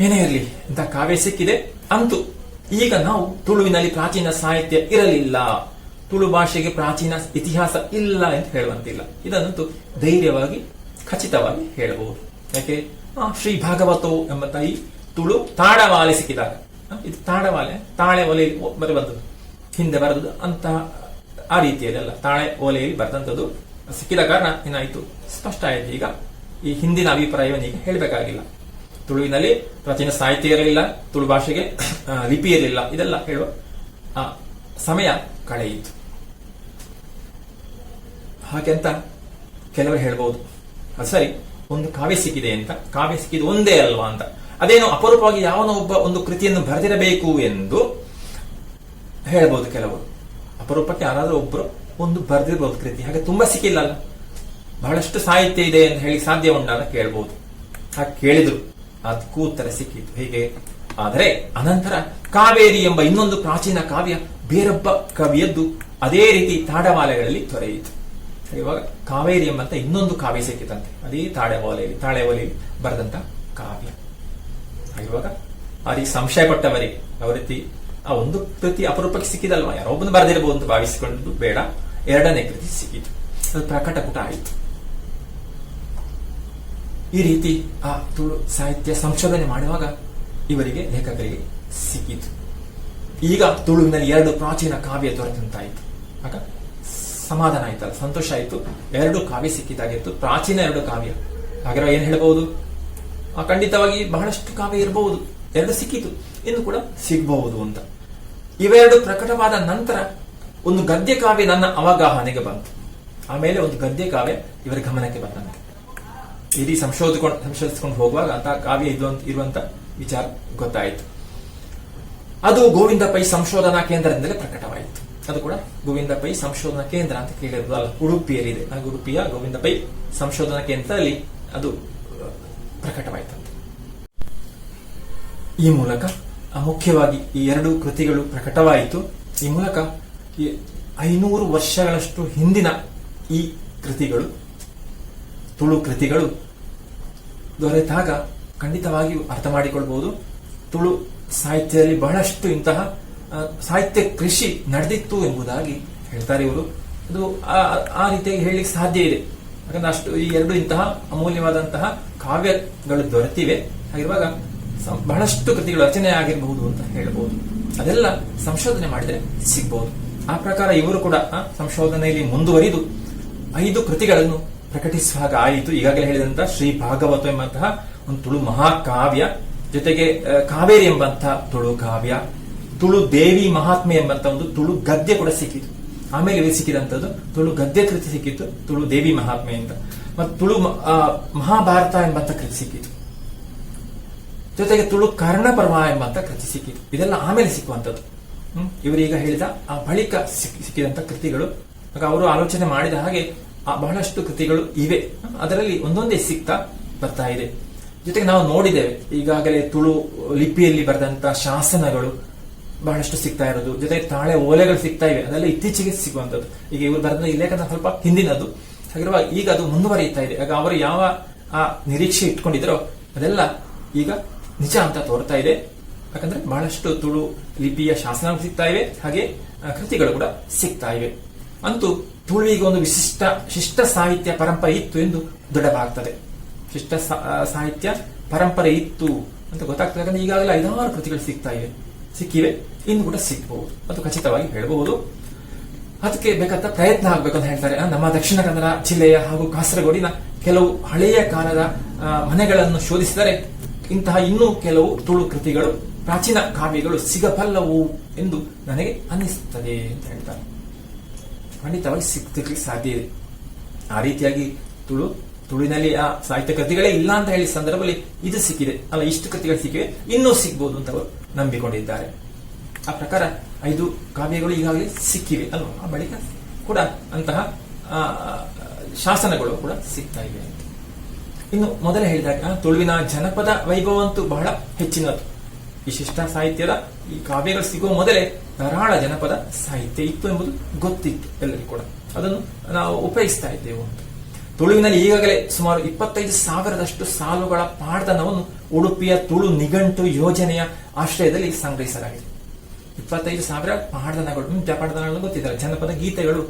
ಏನೇ ಇರಲಿ, ಇಂಥ ಕಾವ್ಯ ಸಿಕ್ಕಿದೆ. ಅಂತೂ ಈಗ ನಾವು ತುಳುವಿನಲ್ಲಿ ಪ್ರಾಚೀನ ಸಾಹಿತ್ಯ ಇರಲಿಲ್ಲ, ತುಳು ಭಾಷೆಗೆ ಪ್ರಾಚೀನ ಇತಿಹಾಸ ಇಲ್ಲ ಅಂತ ಹೇಳುವಂತಿಲ್ಲ. ಇದನ್ನಂತೂ ಧೈರ್ಯವಾಗಿ ಖಚಿತವಾಗಿ ಹೇಳಬಹುದು. ಯಾಕೆ ಶ್ರೀ ಭಾಗವತೋ ಎಂಬಂತ ಈ ತುಳು ತಾಡವಾಲೆ ಸಿಕ್ಕಿದಾಗ, ಇದು ತಾಡವಾಲೆ ತಾಳೆ ಒಲೆಯಲ್ಲಿ ಬರುವಂಥದ್ದು, ಹಿಂದೆ ಬರೆದು ಅಂತ ಆ ರೀತಿಯಲ್ಲಿ ಅಲ್ಲ, ತಾಳೆ ಓಲೆಯಲ್ಲಿ ಬರೆದಂಥದ್ದು ಸಿಕ್ಕಿದ ಕಾರಣ ಏನಾಯಿತು, ಸ್ಪಷ್ಟ ಆಯಿತು. ಈಗ ಈ ಹಿಂದಿನ ಅಭಿಪ್ರಾಯವನ್ನು ಈಗ ಹೇಳಬೇಕಾಗಿಲ್ಲ. ತುಳುವಿನಲ್ಲಿ ಪ್ರಾಚೀನ ಸಾಹಿತ್ಯ ಇರಲಿಲ್ಲ, ತುಳು ಭಾಷೆಗೆ ಲಿಪಿ ಇರಲಿಲ್ಲ, ಇದೆಲ್ಲ ಹೇಳುವ ಸಮಯ ಕಳೆಯಿತು. ಹಾಗೆ ಅಂತ ಕೆಲವರು ಹೇಳ್ಬಹುದು, ಅದು ಸರಿ, ಒಂದು ಕಾವ್ಯ ಸಿಕ್ಕಿದೆ ಅಂತ, ಕಾವ್ಯ ಸಿಕ್ಕಿದ್ದು ಒಂದೇ ಅಲ್ವಾ ಅಂತ. ಅದೇನೋ ಅಪರೂಪವಾಗಿ ಯಾವನೋ ಒಬ್ಬ ಒಂದು ಕೃತಿಯನ್ನು ಬರೆದಿರಬೇಕು ಎಂದು ಹೇಳ್ಬಹುದು ಕೆಲವರು. ಅಪರೂಪಕ್ಕೆ ಯಾರಾದ್ರೂ ಒಬ್ರು ಒಂದು ಬರೆದಿರಬಹುದು ಕೃತಿ, ಹಾಗೆ ತುಂಬಾ ಸಿಕ್ಕಿಲ್ಲ ಅಲ್ಲ, ಬಹಳಷ್ಟು ಸಾಹಿತ್ಯ ಇದೆ ಅಂತ ಹೇಳಿ ಸಾಧ್ಯ ಉಂಟ ಅಂತ ಕೇಳ್ಬಹುದು. ಹಾಗೆ ಕೇಳಿದ್ರು, ಅದಕ್ಕೂ ಉತ್ತರ ಸಿಕ್ಕಿತ್ತು. ಹೇಗೆ ಆದರೆ ಅನಂತರ ಕಾವೇರಿ ಎಂಬ ಇನ್ನೊಂದು ಪ್ರಾಚೀನ ಕಾವ್ಯ ಬೇರೊಬ್ಬ ಕವಿಯದ್ದು ಅದೇ ರೀತಿ ತಾಡವಾಲೆಗಳಲ್ಲಿ ದೊರೆಯಿತು. ಇವಾಗ ಕಾವೇರಿ ಎಂಬಂತ ಇನ್ನೊಂದು ಕಾವ್ಯ ಸಿಕ್ಕಿತಂತೆ, ಅದೇ ತಾಳೆ ಒಲೆಯಲ್ಲಿ ಬರೆದಂತ ಕಾವ್ಯ. ಇವಾಗ ಆ ರೀತಿ ಸಂಶಯ ಪಟ್ಟವರಿಗೆ ಯಾವ ರೀತಿ ಆ ಒಂದು ಕೃತಿ ಅಪರೂಪಕ್ಕೆ ಸಿಕ್ಕಿದಲ್ವಾ, ಯಾರೊಬ್ಬನು ಬರೆದಿರಬಹುದು ಅಂತ ಭಾವಿಸಿಕೊಂಡು ಬೇಡ, ಎರಡನೇ ಕೃತಿ ಸಿಕ್ಕಿತು, ಅದು ಪ್ರಕಟಪುಟ ಆಯಿತು. ಈ ರೀತಿ ಆ ತುಳು ಸಾಹಿತ್ಯ ಸಂಶೋಧನೆ ಮಾಡುವಾಗ ಇವರಿಗೆ ಲೇಖಕರಿಗೆ ಸಿಕ್ಕಿತು. ಈಗ ತುಳುವಿನಲ್ಲಿ 2 ಪ್ರಾಚೀನ ಕಾವ್ಯ ದೊರೆತಂತಾಯಿತು. ಆಗ ಸಮಾಧಾನ ಆಯ್ತಲ್ಲ, ಸಂತೋಷ ಆಯಿತು. 2 ಕಾವ್ಯ ಸಿಕ್ಕಿದಾಗಿತ್ತು, ಪ್ರಾಚೀನ 2 ಕಾವ್ಯ. ಹಾಗಿರೋ ಏನ್ ಹೇಳಬಹುದು, ಖಂಡಿತವಾಗಿ ಬಹಳಷ್ಟು ಕಾವ್ಯ ಇರಬಹುದು, 2 ಸಿಕ್ಕಿತು, ಇನ್ನು ಕೂಡ ಸಿಗಬಹುದು ಅಂತ. ಇವೆರಡು ಪ್ರಕಟವಾದ ನಂತರ ಒಂದು ಗದ್ಯ ಕಾವ್ಯ ನನ್ನ ಅವಗಾಹನೆಗೆ ಬಂತು. ಆಮೇಲೆ ಒಂದು ಗದ್ಯ ಕಾವ್ಯ ಇವರ ಗಮನಕ್ಕೆ ಬಂದಂತೆ. ಇಡೀ ಸಂಶೋಧಿಸಿಕೊಂಡು ಹೋಗುವಾಗ ಅಂತ ಕಾವ್ಯ ಇರುವಂತ ವಿಚಾರ ಗೊತ್ತಾಯಿತು. ಅದು ಗೋವಿಂದ ಪೈ ಸಂಶೋಧನಾ ಕೇಂದ್ರದಿಂದಲೇ ಪ್ರಕಟವಾಯಿತು. ಅದು ಕೂಡ ಗೋವಿಂದ ಪೈ ಸಂಶೋಧನಾ ಕೇಂದ್ರ ಅಂತ ಕೇಳಿರೋದು ಅಲ್ಲ, ಉಡುಪಿಯಲ್ಲಿದೆ. ಉಡುಪಿಯ ಗೋವಿಂದ ಪೈ ಸಂಶೋಧನಾ ಕೇಂದ್ರದಲ್ಲಿ ಅದು ಪ್ರಕಟವಾಯಿತಂತೆ. ಈ ಮೂಲಕ ಮುಖ್ಯವಾಗಿ ಈ 2 ಕೃತಿಗಳು ಪ್ರಕಟವಾಯಿತು. ಈ ಮೂಲಕ 500 ವರ್ಷಗಳಷ್ಟು ಹಿಂದಿನ ಈ ಕೃತಿಗಳು, ತುಳು ಕೃತಿಗಳು ದೊರೆತಾಗ ಖಂಡಿತವಾಗಿಯೂ ಅರ್ಥ ಮಾಡಿಕೊಳ್ಬಹುದು. ತುಳು ಸಾಹಿತ್ಯದಲ್ಲಿ ಬಹಳಷ್ಟು ಇಂತಹ ಸಾಹಿತ್ಯ ಕೃಷಿ ನಡೆದಿತ್ತು ಎಂಬುದಾಗಿ ಹೇಳ್ತಾರೆ ಇವರು. ಅದು ಆ ರೀತಿಯಾಗಿ ಹೇಳಲಿಕ್ಕೆ ಸಾಧ್ಯ ಇದೆ. ಯಾಕಂದ್ರೆ ಅಷ್ಟು ಈ ಎರಡು ಇಂತಹ ಅಮೂಲ್ಯವಾದಂತಹ ಕಾವ್ಯಗಳು ದೊರೆತಿವೆ. ಹಾಗಿರುವಾಗ ಬಹಳಷ್ಟು ಕೃತಿಗಳು ರಚನೆ ಆಗಿರಬಹುದು ಅಂತ ಹೇಳಬಹುದು. ಅದೆಲ್ಲ ಸಂಶೋಧನೆ ಮಾಡಿದರೆ ಸಿಗಬಹುದು. ಆ ಪ್ರಕಾರ ಇವರು ಕೂಡ ಸಂಶೋಧನೆಯಲ್ಲಿ ಮುಂದುವರಿದು 5 ಕೃತಿಗಳನ್ನು ಪ್ರಕಟಿಸುವಾಗ ಆಯಿತು. ಈಗಾಗಲೇ ಹೇಳಿದಂತಹ ಶ್ರೀ ಭಾಗವತ ಎಂಬಂತಹ ಒಂದು ತುಳು ಮಹಾಕಾವ್ಯ, ಜೊತೆಗೆ ಕಾವೇರಿ ಎಂಬಂತಹ ತುಳು ಕಾವ್ಯ, ತುಳು ದೇವಿ ಮಹಾತ್ಮೆ ಎಂಬಂತಹ ಒಂದು ತುಳು ಗದ್ಯ ಕೂಡ ಸಿಕ್ಕಿತು. ಆಮೇಲೆ ಇವರು ಸಿಕ್ಕಿದಂಥದ್ದು ತುಳು ಗದ್ಯ ಕೃತಿ ಸಿಕ್ಕಿತ್ತು, ತುಳು ದೇವಿ ಮಹಾತ್ಮೆ ಅಂತ. ಮತ್ತು ತುಳು ಮಹಾಭಾರತ ಎಂಬಂತ ಕೃತಿ ಸಿಕ್ಕಿತು. ಜೊತೆಗೆ ತುಳು ಕರ್ಣಪರ್ವ ಎಂಬಂತ ಕೃತಿ ಸಿಕ್ಕಿತು. ಇದೆಲ್ಲ ಆಮೇಲೆ ಸಿಕ್ಕುವಂಥದ್ದು. ಇವರೀಗ ಹೇಳಿದ ಆ ಬಳಿಕ ಸಿಕ್ಕಿದಂತ ಕೃತಿಗಳು. ಅವರು ಆಲೋಚನೆ ಮಾಡಿದ ಹಾಗೆ ಬಹಳಷ್ಟು ಕೃತಿಗಳು ಇವೆ. ಅದರಲ್ಲಿ ಒಂದೊಂದೇ ಸಿಗ್ತಾ ಬರ್ತಾ ಇದೆ. ಜೊತೆಗೆ ನಾವು ನೋಡಿದ್ದೇವೆ ಈಗಾಗಲೇ ತುಳು ಲಿಪಿಯಲ್ಲಿ ಬರೆದಂತ ಶಾಸನಗಳು ಬಹಳಷ್ಟು ಸಿಗ್ತಾ ಇರೋದು, ಜೊತೆಗೆ ತಾಳೆ ಓಲೆಗಳು ಸಿಗ್ತಾ ಇವೆ. ಅದೆಲ್ಲ ಇತ್ತೀಚೆಗೆ ಸಿಗುವಂತದ್ದು. ಈಗ ಇವರು ಬರೆದ ಈ ಲೇಖನ ಸ್ವಲ್ಪ ಹಿಂದಿನದ್ದು. ಹಾಗಿರುವಾಗ ಈಗ ಅದು ಮುಂದುವರಿಯುತ್ತಾ ಇದೆ. ಆಗ ಅವರು ಯಾವ ಆ ನಿರೀಕ್ಷೆ ಇಟ್ಕೊಂಡಿದ್ರೋ ಅದೆಲ್ಲ ಈಗ ನಿಜ ಅಂತ ತೋರ್ತಾ ಇದೆ. ಯಾಕಂದ್ರೆ ಬಹಳಷ್ಟು ತುಳು ಲಿಪಿಯ ಶಾಸನಗಳು ಸಿಗ್ತಾ ಇವೆ, ಹಾಗೆ ಕೃತಿಗಳು ಕೂಡ ಸಿಗ್ತಾ ಇವೆ. ಅಂತೂ ತುಳುವಿಗೆ ಒಂದು ಶಿಷ್ಟ ಸಾಹಿತ್ಯ ಪರಂಪರೆ ಇತ್ತು ಎಂದು ದೃಢವಾಗ್ತದೆ. ಶಿಷ್ಟ ಸಾಹಿತ್ಯ ಪರಂಪರೆ ಇತ್ತು ಅಂತ ಗೊತ್ತಾಗ್ತದೆ. ಯಾಕಂದ್ರೆ ಈಗಾಗಲೇ 5-6 ಕೃತಿಗಳು ಸಿಕ್ಕಿವೆ, ಇನ್ನು ಕೂಡ ಸಿಗಬಹುದು, ಅದು ಖಚಿತವಾಗಿ ಹೇಳಬಹುದು. ಅದಕ್ಕೆ ಬೇಕಾದ ಪ್ರಯತ್ನ ಆಗ್ಬೇಕು ಅಂತ ಹೇಳ್ತಾರೆ. ನಮ್ಮ ದಕ್ಷಿಣ ಕನ್ನಡ ಜಿಲ್ಲೆಯ ಹಾಗೂ ಕಾಸರಗೋಡಿನ ಕೆಲವು ಹಳೆಯ ಕಾಲದ ಮನೆಗಳನ್ನು ಶೋಧಿಸಿದರೆ ಇಂತಹ ಇನ್ನೂ ಕೆಲವು ತುಳು ಕೃತಿಗಳು, ಪ್ರಾಚೀನ ಕಾವ್ಯಗಳು ಸಿಗಬಲ್ಲವು ಎಂದು ನನಗೆ ಅನ್ನಿಸುತ್ತದೆ ಅಂತ ಹೇಳ್ತಾರೆ. ಖಂಡಿತವಾಗಿ ಸಿಗ್ತಿರ್ಲಿಕ್ಕೆ ಸಾಧ್ಯ ಇದೆ. ಆ ರೀತಿಯಾಗಿ ತುಳುವಿನಲ್ಲಿ ಆ ಸಾಹಿತ್ಯ ಕೃತಿಗಳೇ ಇಲ್ಲ ಅಂತ ಹೇಳಿ ಸಂದರ್ಭದಲ್ಲಿ ಇದು ಸಿಕ್ಕಿದೆ ಅಲ್ಲ, ಇಷ್ಟು ಕೃತಿಗಳು ಸಿಕ್ಕಿವೆ, ಇನ್ನೂ ಸಿಗ್ಬಹುದು ಅಂತ ಅವರು ನಂಬಿಕೊಂಡಿದ್ದಾರೆ. ಆ ಪ್ರಕಾರ 5 ಕಾವ್ಯಗಳು ಈಗಾಗಲೇ ಸಿಕ್ಕಿವೆ ಅಲ್ವಾ. ಆ ಬಳಿಕ ಕೂಡ ಅಂತಹ ಶಾಸನಗಳು ಕೂಡ ಸಿಗ್ತಾ ಇವೆ. ಇನ್ನು ಮೊದಲೇ ಹೇಳಿದಾಗ ತುಳುವಿನ ಜನಪದ ವೈಭವಂತೂ ಬಹಳ ಹೆಚ್ಚಿನದು. ವಿಶಿಷ್ಟ ಸಾಹಿತ್ಯದ ಈ ಕಾವ್ಯಗಳು ಸಿಗುವ ಮೊದಲೇ ಧಾರಾಳ ಜನಪದ ಸಾಹಿತ್ಯ ಇತ್ತು ಎಂಬುದು ಗೊತ್ತಿತ್ತು ಎಲ್ಲರಿಗೂ ಕೂಡ. ಅದನ್ನು ನಾವು ಉಪಯೋಗಿಸ್ತಾ ಇದ್ದೇವೆ ಅಂತ. ತುಳುವಿನಲ್ಲಿ ಈಗಾಗಲೇ ಸುಮಾರು 25,000 ಸಾಲುಗಳ ಪಾಡ್ದನವನ್ನು ಉಡುಪಿಯ ತುಳು ನಿಘಂಟು ಯೋಜನೆಯ ಆಶ್ರಯದಲ್ಲಿ ಸಂಗ್ರಹಿಸಲಾಗಿದೆ. 25,000 ಪಾಡ್ದನಗಳು, ಪಾಡ್ದನಗಳು ಗೊತ್ತಿದ್ದಾರೆ, ಜನಪದ ಗೀತೆಗಳು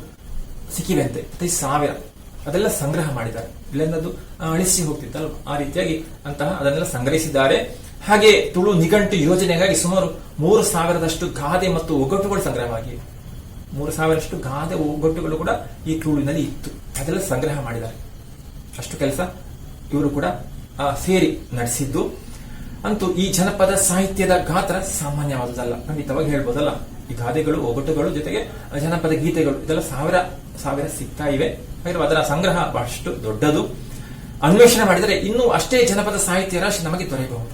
ಸಿಕ್ಕಿವೆ ಅಂತೆ 25,000. ಅದೆಲ್ಲ ಸಂಗ್ರಹ ಮಾಡಿದ್ದಾರೆ. ಇಲ್ಲೊಂದದು ಅಳಿಸಿ ಹೋಗ್ತಿತ್ತಲ್ಲ, ಆ ರೀತಿಯಾಗಿ ಅದನ್ನೆಲ್ಲ ಸಂಗ್ರಹಿಸಿದ್ದಾರೆ. ಹಾಗೆ ತುಳು ನಿಘಂಟು ಯೋಜನೆಗಾಗಿ ಸುಮಾರು 3,000 ಗಾದೆ ಮತ್ತು ಒಗಟುಗಳು ಸಂಗ್ರಹವಾಗಿವೆ. 3,000 ಗಾದೆ ಒಗಟುಗಳು ಕೂಡ ಈ ತುಳುವಿನಲ್ಲಿ ಇತ್ತು. ಅದೆಲ್ಲ ಸಂಗ್ರಹ ಮಾಡಿದ್ದಾರೆ. ಅಷ್ಟು ಕೆಲಸ ಇವರು ಕೂಡ ಸೇರಿ ನಡೆಸಿದ್ದು. ಅಂತೂ ಈ ಜನಪದ ಸಾಹಿತ್ಯದ ಗಾತ್ರ ಸಾಮಾನ್ಯವಾದುದಲ್ಲ, ಖಂಡಿತವಾಗಿ ಹೇಳ್ಬೋದಲ್ಲ. ಈ ಗಾದೆಗಳು, ಒಗಟುಗಳು, ಜೊತೆಗೆ ಜನಪದ ಗೀತೆಗಳು ಇದೆಲ್ಲ ಸಾವಿರ ಸಿಗ್ತಾ ಇವೆ. ಅದರ ಸಂಗ್ರಹ ಬಹಳಷ್ಟು ದೊಡ್ಡದು. ಅನ್ವೇಷಣೆ ಮಾಡಿದರೆ ಇನ್ನೂ ಅಷ್ಟೇ ಜನಪದ ಸಾಹಿತ್ಯ ರಾಶಿ ನಮಗೆ ದೊರೆಯಬಹುದು.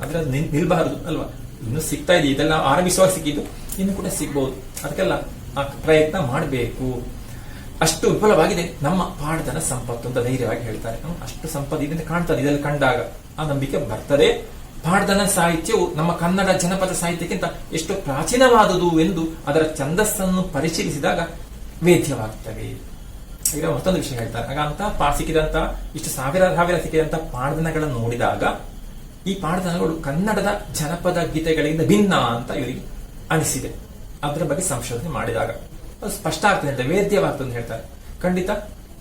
ಆದ್ರೆ ನಿಲ್ಬಾರದು ಅಲ್ವಾ. ಇನ್ನು ಸಿಗ್ತಾ ಇದೆ, ಇದೆಲ್ಲ ಆರಂಭಿಸುವಾಗ ಸಿಕ್ಕಿದ್ದು, ಇನ್ನು ಕೂಡ ಸಿಗಬಹುದು. ಅದಕ್ಕೆಲ್ಲ ಪ್ರಯತ್ನ ಮಾಡಬೇಕು. ಅಷ್ಟು ವಿಫಲವಾಗಿದೆ ನಮ್ಮ ಪಾಡ್ದನ ಸಂಪತ್ತು ಅಂತ ಧೈರ್ಯವಾಗಿ ಹೇಳ್ತಾರೆ. ಅಷ್ಟು ಸಂಪತ್ತು ಇದರಿಂದ ಕಾಣ್ತದೆ. ಇದೆಲ್ಲ ಕಂಡಾಗ ಆ ನಂಬಿಕೆ ಬರ್ತದೆ. ಪಾಡ್ದನ ಸಾಹಿತ್ಯವು ನಮ್ಮ ಕನ್ನಡ ಜನಪದ ಸಾಹಿತ್ಯಕ್ಕಿಂತ ಎಷ್ಟು ಪ್ರಾಚೀನವಾದುದು ಎಂದು ಅದರ ಛಂದಸ್ಸನ್ನು ಪರಿಶೀಲಿಸಿದಾಗ ವೇದ್ಯವಾಗುತ್ತವೆ. ಈಗ ಮತ್ತೊಂದು ವಿಷಯ ಹೇಳ್ತಾರೆ. ಆಗ ಅಂತ ಸಿಕ್ಕಿದಂತಹ ಇಷ್ಟು ಸಾವಿರ ಸಿಕ್ಕಿದಂತಹ ಪಾಡ್ದನಗಳನ್ನು ನೋಡಿದಾಗ ಈ ಪಾಡ್ದನಗಳು ಕನ್ನಡದ ಜನಪದ ಗೀತೆಗಳಿಂದ ಭಿನ್ನ ಅಂತ ಇವರಿಗೆ ಅನಿಸಿದೆ. ಅದರ ಬಗ್ಗೆ ಸಂಶೋಧನೆ ಮಾಡಿದಾಗ ಅದು ಸ್ಪಷ್ಟ ಆಗ್ತದೆ ಅಂತ, ವೇದ್ಯವಾಗ್ತದೆ ಅಂತ ಹೇಳ್ತಾರೆ. ಖಂಡಿತ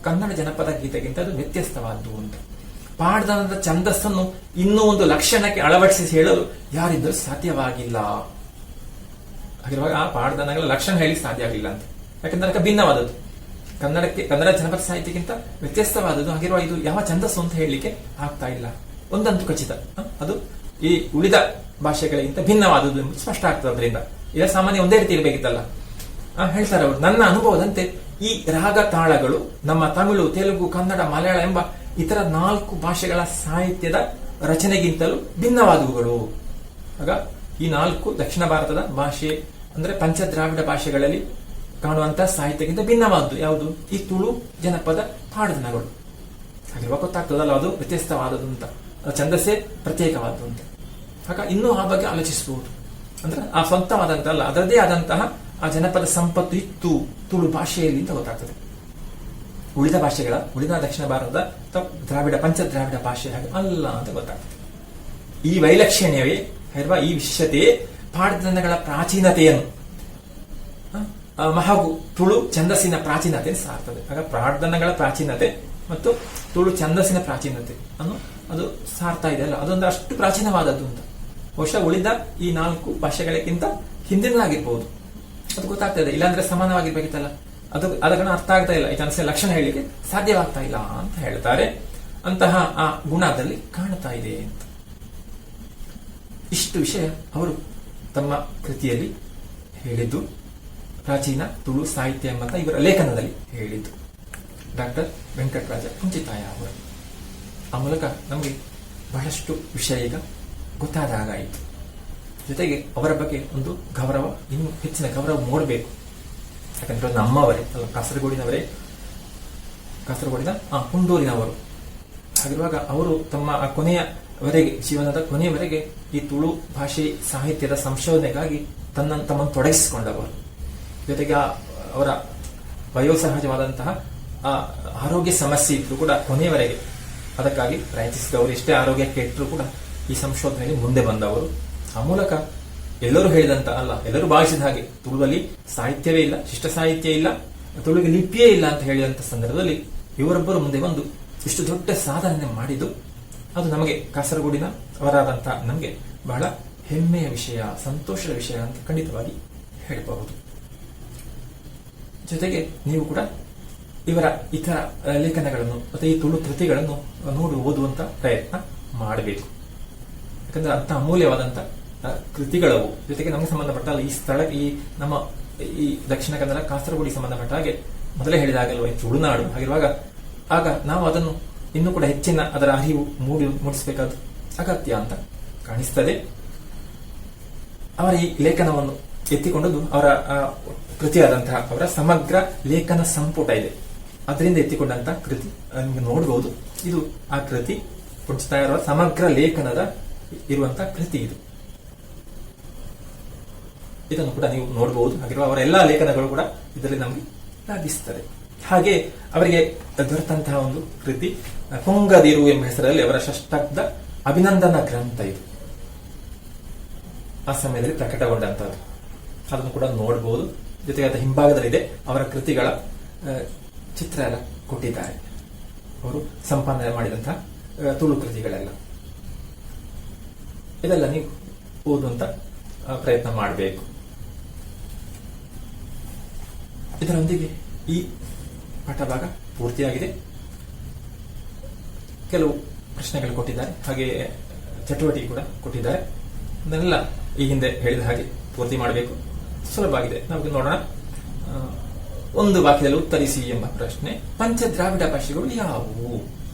ಕನ್ನಡ ಜನಪದ ಗೀತೆಗಿಂತ ಅದು ವ್ಯತ್ಯಸ್ತವಾದ್ದು ಅಂತ. ಪಾಡ್ದನದ ಛಂದಸ್ಸನ್ನು ಇನ್ನೂ ಒಂದು ಲಕ್ಷಣಕ್ಕೆ ಅಳವಡಿಸಿ ಹೇಳಲು ಯಾರಿದ್ದರೂ ಸಾಧ್ಯವಾಗಿಲ್ಲ. ಹಾಗಿರುವಾಗ ಆ ಪಾಡ್ದನಗಳ ಲಕ್ಷಣ ಹೇಳಿ ಸಾಧ್ಯ ಆಗಿಲ್ಲ ಅಂತ. ಯಾಕಂದ್ರೆ ಅದಕ್ಕೆ ಭಿನ್ನವಾದದ್ದು, ಕನ್ನಡ ಜನಪದ ಸಾಹಿತ್ಯಕ್ಕಿಂತ ವ್ಯತ್ಯಸ್ತವಾದದ್ದು. ಹಾಗಿರುವ ಇದು ಯಾವ ಛಂದಸ್ಸು ಅಂತ ಹೇಳಲಿಕ್ಕೆ ಆಗ್ತಾ ಇಲ್ಲ. ಒಂದಂತೂ ಖಚಿತ, ಅದು ಈ ಉಳಿದ ಭಾಷೆಗಳಿಗಿಂತ ಭಿನ್ನವಾದದ್ದು ಎಂಬುದು ಸ್ಪಷ್ಟ ಆಗ್ತದೆ. ಅದರಿಂದ ಇದರ ಸಾಮಾನ್ಯ ಒಂದೇ ರೀತಿ ಇರಬೇಕಿತ್ತಲ್ಲ. ಹೇಳ್ತಾರೆ ಅವರು, ನನ್ನ ಅನುಭವದಂತೆ ಈ ರಾಗ ತಾಳಗಳು ನಮ್ಮ ತಮಿಳು, ತೆಲುಗು, ಕನ್ನಡ, ಮಲಯಾಳ ಎಂಬ ಇತರ 4 ಭಾಷೆಗಳ ಸಾಹಿತ್ಯದ ರಚನೆಗಿಂತಲೂ ಭಿನ್ನವಾದವುಗಳು. ಆಗ ಈ 4 ದಕ್ಷಿಣ ಭಾರತದ ಭಾಷೆ ಅಂದ್ರೆ ಪಂಚದ್ರಾವಿಡ ಭಾಷೆಗಳಲ್ಲಿ ಕಾಣುವಂತಹ ಸಾಹಿತ್ಯಕ್ಕಿಂತ ಭಿನ್ನವಾದ್ದು ಯಾವುದು? ಈ ತುಳು ಜನಪದ ಪಾಡ್ದನಗಳು. ಹಾಗಿರುವಾಗ ಗೊತ್ತಾಗ್ತದಲ್ಲ ಅದು ವ್ಯತ್ಯಸ್ತವಾದದ್ದು ಅಂತ, ಛಂದಸ್ಸೇ ಪ್ರತ್ಯೇಕವಾದ್ದು ಅಂತ. ಆಗ ಇನ್ನೂ ಆ ಬಗ್ಗೆ ಆಲೋಚಿಸಬಹುದು. ಅಂದ್ರೆ ಆ ಸ್ವಂತವಾದಂತಹ ಅಲ್ಲ, ಅದರದೇ ಆದಂತಹ ಆ ಜನಪದ ಸಂಪತ್ತು ಇತ್ತು ತುಳು ಭಾಷೆಯಲ್ಲಿ ಅಂತ ಗೊತ್ತಾಗ್ತದೆ. ಉಳಿದ ಭಾಷೆಗಳ, ಉಳಿದ ದಕ್ಷಿಣ ಭಾರತದ ಅಥವಾ ದ್ರಾವಿಡ ಪಂಚ ದ್ರಾವಿಡ ಭಾಷೆ ಹಾಗೆ ಅಲ್ಲ ಅಂತ ಗೊತ್ತಾಗ್ತದೆ. ಈ ವೈಲಕ್ಷಣ್ಯವೇ ಅಥವಾ ಈ ವಿಶೇಷತೆಯೇ ಪಾಡ್ದನಗಳ ಪ್ರಾಚೀನತೆಯನ್ನು ಹಾಗೂ ತುಳು ಛಂದಸ್ಸಿನ ಪ್ರಾಚೀನತೆಯನ್ನು ಸಾರ್ತದೆ. ಆಗ ಪ್ರಾಡ್ದನಗಳ ಪ್ರಾಚೀನತೆ ಮತ್ತು ತುಳು ಛಂದಸ್ಸಿನ ಪ್ರಾಚೀನತೆ ಅನ್ನು ಅದು ಸಾರ್ತಾ ಇದೆ ಅಲ್ಲ, ಅದೊಂದು ಅಷ್ಟು ಪ್ರಾಚೀನವಾದದ್ದು ಅಂತ. ಬಹುಶಃ ಉಳಿದ ಈ 4 ಭಾಷೆಗಳಿಗಿಂತ ಹಿಂದಿನದಾಗಿರ್ಬಹುದು, ಅದು ಗೊತ್ತಾಗ್ತದೆ. ಇಲ್ಲಾಂದ್ರೆ ಸಮಾನವಾಗಿರ್ಬೇಕಿತ್ತಲ್ಲ, ಅದನ್ನ ಅರ್ಥ ಆಗ್ತಾ ಇಲ್ಲ, ಇದನ್ನ ಲಕ್ಷಣ ಹೇಳಲಿಕ್ಕೆ ಸಾಧ್ಯವಾಗ್ತಾ ಇಲ್ಲ ಅಂತ ಹೇಳ್ತಾರೆ. ಅಂತಹ ಆ ಗುಣ ಅದರಲ್ಲಿ ಕಾಣ್ತಾ ಇದೆ ಅಂತ. ಇಷ್ಟು ವಿಷಯ ಅವರು ತಮ್ಮ ಕೃತಿಯಲ್ಲಿ ಹೇಳಿದ್ದು, ಪ್ರಾಚೀನ ತುಳು ಸಾಹಿತ್ಯ ಎಂಬಂತ ಇವರ ಲೇಖನದಲ್ಲಿ ಹೇಳಿದ್ದು ಡಾಕ್ಟರ್ ವೆಂಕಟರಾಜ ಕುಂಚಿತಾಯ ಅವರು. ಆ ಮೂಲಕ ನಮಗೆ ಬಹಳಷ್ಟು ವಿಷಯ ಈಗ ಗೊತ್ತಾದ ಹಾಗಾಯಿತು. ಜೊತೆಗೆ ಅವರ ಬಗ್ಗೆ ಒಂದು ಗೌರವ, ಇನ್ನು ಹೆಚ್ಚಿನ ಗೌರವ ಮೂಡಬೇಕು. ಯಾಕಂದ್ರೆ ನಮ್ಮವರೇ ಅಲ್ಲ, ಕಾಸರಗೋಡಿನ ಹುಂಡೂರಿನವರು. ಹಾಗಿರುವಾಗ ಅವರು ತಮ್ಮ ಕೊನೆಯವರೆಗೆ, ಜೀವನದ ಕೊನೆಯವರೆಗೆ ಈ ತುಳು ಭಾಷೆ ಸಾಹಿತ್ಯದ ಸಂಶೋಧನೆಗಾಗಿ ತಮ್ಮನ್ನು ತೊಡಗಿಸಿಕೊಂಡವರು. ಜೊತೆಗೆ ಅವರ ವಯೋಸಹಜವಾದಂತಹ ಆರೋಗ್ಯ ಸಮಸ್ಯೆ ಇದ್ರು ಕೂಡ ಕೊನೆಯವರೆಗೆ ಅದಕ್ಕಾಗಿ ಪ್ರಯತ್ನಿಸಿದವರು. ಎಷ್ಟೇ ಆರೋಗ್ಯ ಕೆಟ್ಟರೂ ಕೂಡ ಈ ಸಂಶೋಧನೆಗೆ ಮುಂದೆ ಬಂದವರು. ಆ ಮೂಲಕ ಎಲ್ಲರೂ ಹೇಳಿದಂತ ಅಲ್ಲ, ಎಲ್ಲರೂ ಭಾವಿಸಿದ ಹಾಗೆ ತುಳುವಲ್ಲಿ ಸಾಹಿತ್ಯವೇ ಇಲ್ಲ, ಶಿಷ್ಟ ಸಾಹಿತ್ಯ ಇಲ್ಲ, ತುಳುವಿಗೆ ಲಿಪಿಯೇ ಇಲ್ಲ ಅಂತ ಹೇಳಿದಂತ ಸಂದರ್ಭದಲ್ಲಿ ಇವರೊಬ್ಬರು ಮುಂದೆ ಬಂದು ಇಷ್ಟು ದೊಡ್ಡ ಸಾಧನೆ ಮಾಡಿದ್ದು, ಅದು ನಮಗೆ ಕಾಸರಗೋಡಿನ ಅವರಾದಂತಹ ನಮಗೆ ಬಹಳ ಹೆಮ್ಮೆಯ ವಿಷಯ, ಸಂತೋಷದ ವಿಷಯ ಅಂತ ಖಂಡಿತವಾಗಿ ಹೇಳಬಹುದು. ಜೊತೆಗೆ ನೀವು ಕೂಡ ಇವರ ಇತರ ಲೇಖನಗಳನ್ನು ಮತ್ತು ಈ ತುಳು ಕೃತಿಗಳನ್ನು ನೋಡಿ ಓದುವಂತ ಪ್ರಯತ್ನ ಮಾಡಬೇಕು. ಯಾಕಂದ್ರೆ ಅಂತ ಅಮೂಲ್ಯವಾದಂತ ಕೃತಿಗಳವು. ಜೊತೆಗೆ ನಮಗೆ ಸಂಬಂಧಪಟ್ಟ ಈ ಸ್ಥಳ, ಈ ನಮ್ಮ ಈ ದಕ್ಷಿಣ ಕನ್ನಡ ಕಾಸರಗೋಡಿ ಸಂಬಂಧಪಟ್ಟ ಹಾಗೆ ಮೊದಲೇ ಹೇಳಿದ ಹಾಗಲ್ವ ತುಳುನಾಡು. ಹಾಗಿರುವಾಗ ಆಗ ನಾವು ಅದನ್ನು ಇನ್ನೂ ಕೂಡ ಹೆಚ್ಚಿನ ಅದರ ಅರಿವು ಮೂಡಿಸಬೇಕಾದ ಅಗತ್ಯ ಅಂತ ಕಾಣಿಸ್ತದೆ. ಅವರ ಈ ಲೇಖನವನ್ನು ಎತ್ತಿಕೊಂಡದ್ದು ಅವರ ಕೃತಿಯಾದಂತಹ ಅವರ ಸಮಗ್ರ ಲೇಖನ ಸಂಪುಟ ಇದೆ, ಅದರಿಂದ ಎತ್ತಿಕೊಂಡಂತಹ ಕೃತಿ ನಿಮಗೆ ನೋಡಬಹುದು. ಇದು ಆ ಕೃತಿ ಕುಂಚಿತಾಯರ ಸಮಗ್ರ ಲೇಖನದ ಇರುವಂತಹ ಕೃತಿ ಇದು. ಇದನ್ನು ಕೂಡ ನೀವು ನೋಡಬಹುದು. ಹಾಗಿರುವ ಅವರ ಎಲ್ಲಾ ಲೇಖನಗಳು ಕೂಡ ಇದರಲ್ಲಿ ನಮಗೆ ಲಭಿಸುತ್ತದೆ. ಹಾಗೆ ಅವರಿಗೆ ದೊರೆತಂತಹ ಒಂದು ಕೃತಿ ಪೊಂಗದಿರು ಎಂಬ ಹೆಸರಲ್ಲಿ ಅವರ ಷಷ್ಠಾಬ್ದ ಅಭಿನಂದನಾ ಗ್ರಂಥ ಇದು. ಆ ಸಮಯದಲ್ಲಿ ಪ್ರಕಟಗೊಂಡಂತಹದ್ದು, ಅದನ್ನು ಕೂಡ ನೋಡಬಹುದು. ಜೊತೆಗೆ ಅದರ ಹಿಂಭಾಗದಲ್ಲಿದೆ ಅವರ ಕೃತಿಗಳ ಚಿತ್ರ ಎಲ್ಲ ಕೊಟ್ಟಿದ್ದಾರೆ, ಅವರು ಸಂಪಾದನೆ ಮಾಡಿದಂತಹ ತುಳು ಕೃತಿಗಳೆಲ್ಲ. ಇದೆಲ್ಲ ನೀವು ಓದುವಂತ ಪ್ರಯತ್ನ ಮಾಡಬೇಕು. ಇದರೊಂದಿಗೆ ಈ ಪಾಠಭಾಗ ಪೂರ್ತಿಯಾಗಿದೆ. ಕೆಲವು ಪ್ರಶ್ನೆಗಳು ಕೊಟ್ಟಿದ್ದಾರೆ, ಹಾಗೆ ಚಟುವಟಿಕೆ ಕೂಡ ಕೊಟ್ಟಿದ್ದಾರೆ. ಅದನ್ನೆಲ್ಲ ಈ ಹಿಂದೆ ಹೇಳಿದ ಹಾಗೆ ಪೂರ್ತಿ ಮಾಡಬೇಕು. ಸುಲಭ ಆಗಿದೆ, ನಮಗೆ ನೋಡೋಣ. ಒಂದು ವಾಕ್ಯದಲ್ಲಿ ಉತ್ತರಿಸಿ ಎಂಬ ಪ್ರಶ್ನೆ. ಪಂಚದ್ರಾವಿಡ ಭಾಷೆಗಳು ಯಾವುವು?